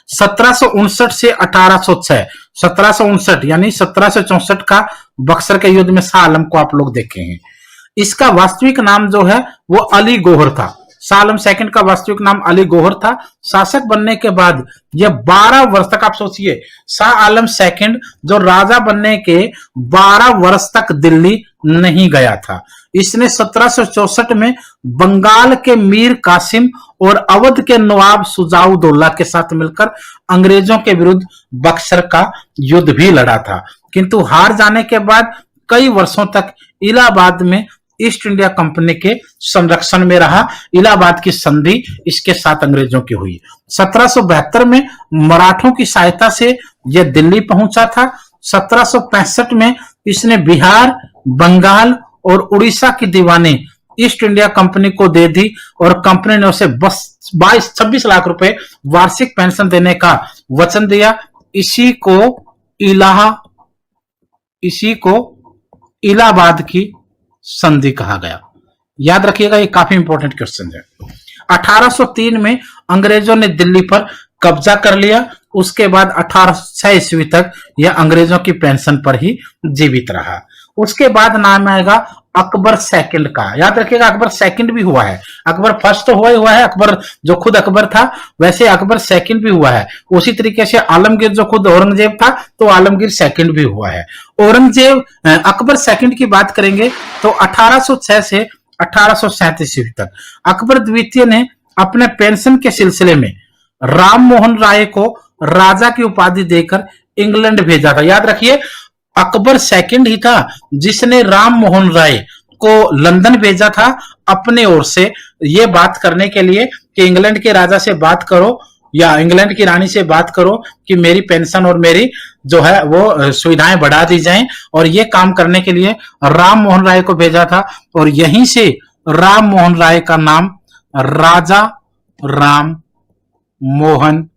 1759 से 1806, 1759 यानी 1764 का बक्सर के युद्ध में शाह आलम को आप लोग देखे हैं। इसका वास्तविक नाम जो है वो अली गौहर था। शाह आलम सेकंड का वास्तविक नाम अली गौहर था। शासक बनने के बाद यह 12 वर्ष तक, आप सोचिए, शाह आलम सेकंड जो राजा बनने के 12 वर्ष तक दिल्ली नहीं गया था। इसने 1764 में बंगाल के मीर कासिम और अवध के नवाब सुजाउद्दौला के साथ मिलकर अंग्रेजों के विरुद्ध बक्सर का युद्ध भी लड़ा था, किंतु हार जाने के बाद कई वर्षों तक इलाहाबाद में ईस्ट इंडिया कंपनी के संरक्षण में रहा। इलाहाबाद की संधि इसके साथ अंग्रेजों की हुई। 1772 में मराठों की सहायता से यह दिल्ली पहुंचा था। 1765 में इसने बिहार, बंगाल और उड़ीसा की दीवानी ईस्ट इंडिया कंपनी को दे दी और कंपनी ने उसे 26 लाख रुपए वार्षिक पेंशन देने का वचन दिया। इसी को इलाहाबाद की संधि कहा गया। याद रखिएगा, ये काफी इंपॉर्टेंट क्वेश्चन है। 1803 में अंग्रेजों ने दिल्ली पर कब्जा कर लिया। उसके बाद 1806 ईस्वी तक यह अंग्रेजों की पेंशन पर ही जीवित रहा। उसके बाद नाम आएगा अकबर सेकंड का। याद रखिएगा, अकबर सेकंड भी हुआ है। अकबर फर्स्ट तो हुआ है, अकबर जो खुद अकबर था, वैसे अकबर सेकंड भी हुआ है। उसी तरीके से आलमगीर जो खुद औरंगजेब था तो आलमगीर सेकंड भी हुआ है। अकबर सेकंड की बात करेंगे तो 1806 से 1837 ईस्वी तक अकबर द्वितीय ने अपने पेंशन के सिलसिले में राम मोहन राय को राजा की उपाधि देकर इंग्लैंड भेजा था। याद रखिए, अकबर सेकंड ही था जिसने राम मोहन राय को लंदन भेजा था अपने ओर से ये बात करने के लिए कि इंग्लैंड के राजा से बात करो या इंग्लैंड की रानी से बात करो कि मेरी पेंशन और मेरी जो है वो सुविधाएं बढ़ा दी जाएं, और ये काम करने के लिए राम मोहन राय को भेजा था। और यहीं से राम मोहन राय का नाम राजा राम मोहन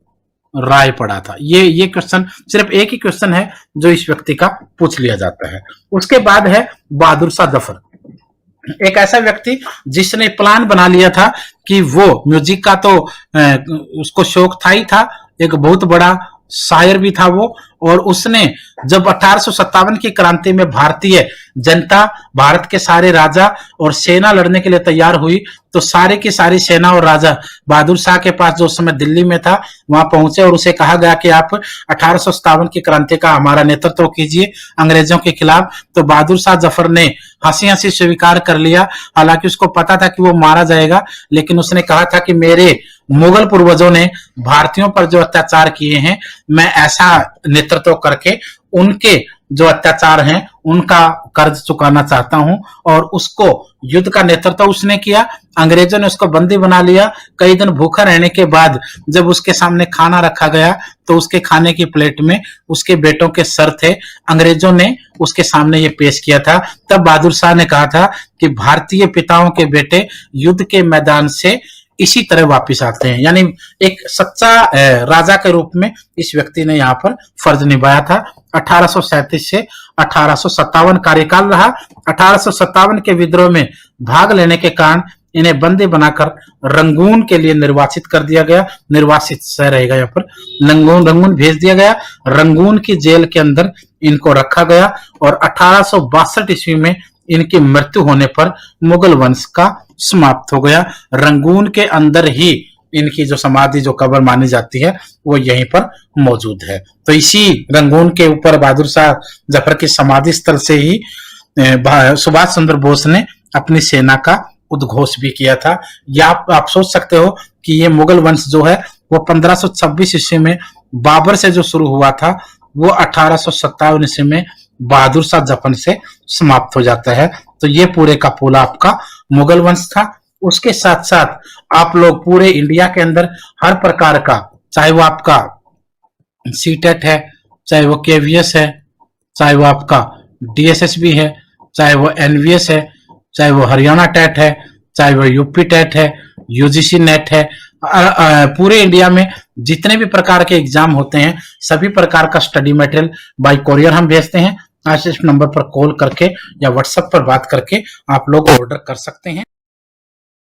राय पड़ा था। ये क्वेश्चन सिर्फ एक ही क्वेश्चन है जो इस व्यक्ति का पूछ लिया जाता है। उसके बाद है बहादुर शाह जफर, एक ऐसा व्यक्ति जिसने प्लान बना लिया था कि वो म्यूजिक का तो उसको शौक था ही था, एक बहुत बड़ा शायर भी था वो। और उसने जब 1857 की क्रांति में भारतीय जनता, भारत के सारे राजा और सेना लड़ने के लिए तैयार हुई, तो सारे की सारी सेना और राजा बहादुर शाह के पास जो उस समय दिल्ली में था वहां पहुंचे और उसे कहा गया कि आप 1857 की क्रांति का हमारा नेतृत्व कीजिए अंग्रेजों के खिलाफ। तो बहादुर शाह जफर ने हंसी हंसी स्वीकार कर लिया, हालांकि उसको पता था कि वो मारा जाएगा, लेकिन उसने कहा था कि मेरे मुगल पूर्वजों ने भारतीयों पर जो अत्याचार किए हैं, मैं ऐसा नेतृत्व करके उनके जो अत्याचार हैं उनका कर्ज चुकाना चाहता हूं। और उसको युद्ध का नेतृत्व उसने किया। अंग्रेजों ने उसको बंदी बना लिया। कई दिन भूखा रहने के बाद जब उसके सामने खाना रखा गया तो उसके खाने की प्लेट में उसके बेटों के सर थे। अंग्रेजों ने उसके सामने ये पेश किया था। तब बहादुर शाह ने कहा था कि भारतीय पिताओं के बेटे युद्ध के मैदान से इसी तरह वापस आते हैं। यानी एक सच्चा राजा के रूप में इस व्यक्ति ने यहाँ पर फर्ज निभाया था। 1837 से 1857 कार्यकाल रहा। 1857 के विद्रोह में भाग लेने के कारण इन्हें बंदी बनाकर रंगून के लिए निर्वासित कर दिया गया। निर्वासित शहर रहेगा यहाँ पर, रंगून भेज दिया गया। रंगून की जेल के अंदर इनको रखा गया और 1862 ईस्वी में इनकी मृत्यु होने पर मुगल वंश का समाप्त हो गया। रंगून के अंदर ही इनकी जो समाधि, जो कब्र मानी जाती है, वो यहीं पर मौजूद है। तो इसी रंगून के ऊपर बहादुर शाह जफर की समाधि स्थल से ही सुभाष चंद्र बोस ने अपनी सेना का उद्घोष भी किया था। या आप सोच सकते हो कि ये मुगल वंश जो है वो 1526 ईस्वी में बाबर से जो शुरू हुआ था वो 1857 ईस्वी में बहादुर शाह जफर से समाप्त हो जाता है। तो ये पूरे का पूरा आपका मुगल वंश था। उसके साथ साथ आप लोग पूरे इंडिया के अंदर हर प्रकार का, चाहे वो आपका सीटेट है, चाहे वो केवीएस है, चाहे वो आपका डीएसएसबी है, चाहे वो एनवीएस है, चाहे वो हरियाणा टेट है, चाहे वो यूपी टेट है, यूजीसी नेट है, पूरे इंडिया में जितने भी प्रकार के एग्जाम होते हैं सभी प्रकार का स्टडी मटेरियल बाय कोरियर हम भेजते हैं। आज इस नंबर पर कॉल करके या व्हाट्सएप पर बात करके आप लोग ऑर्डर कर सकते हैं।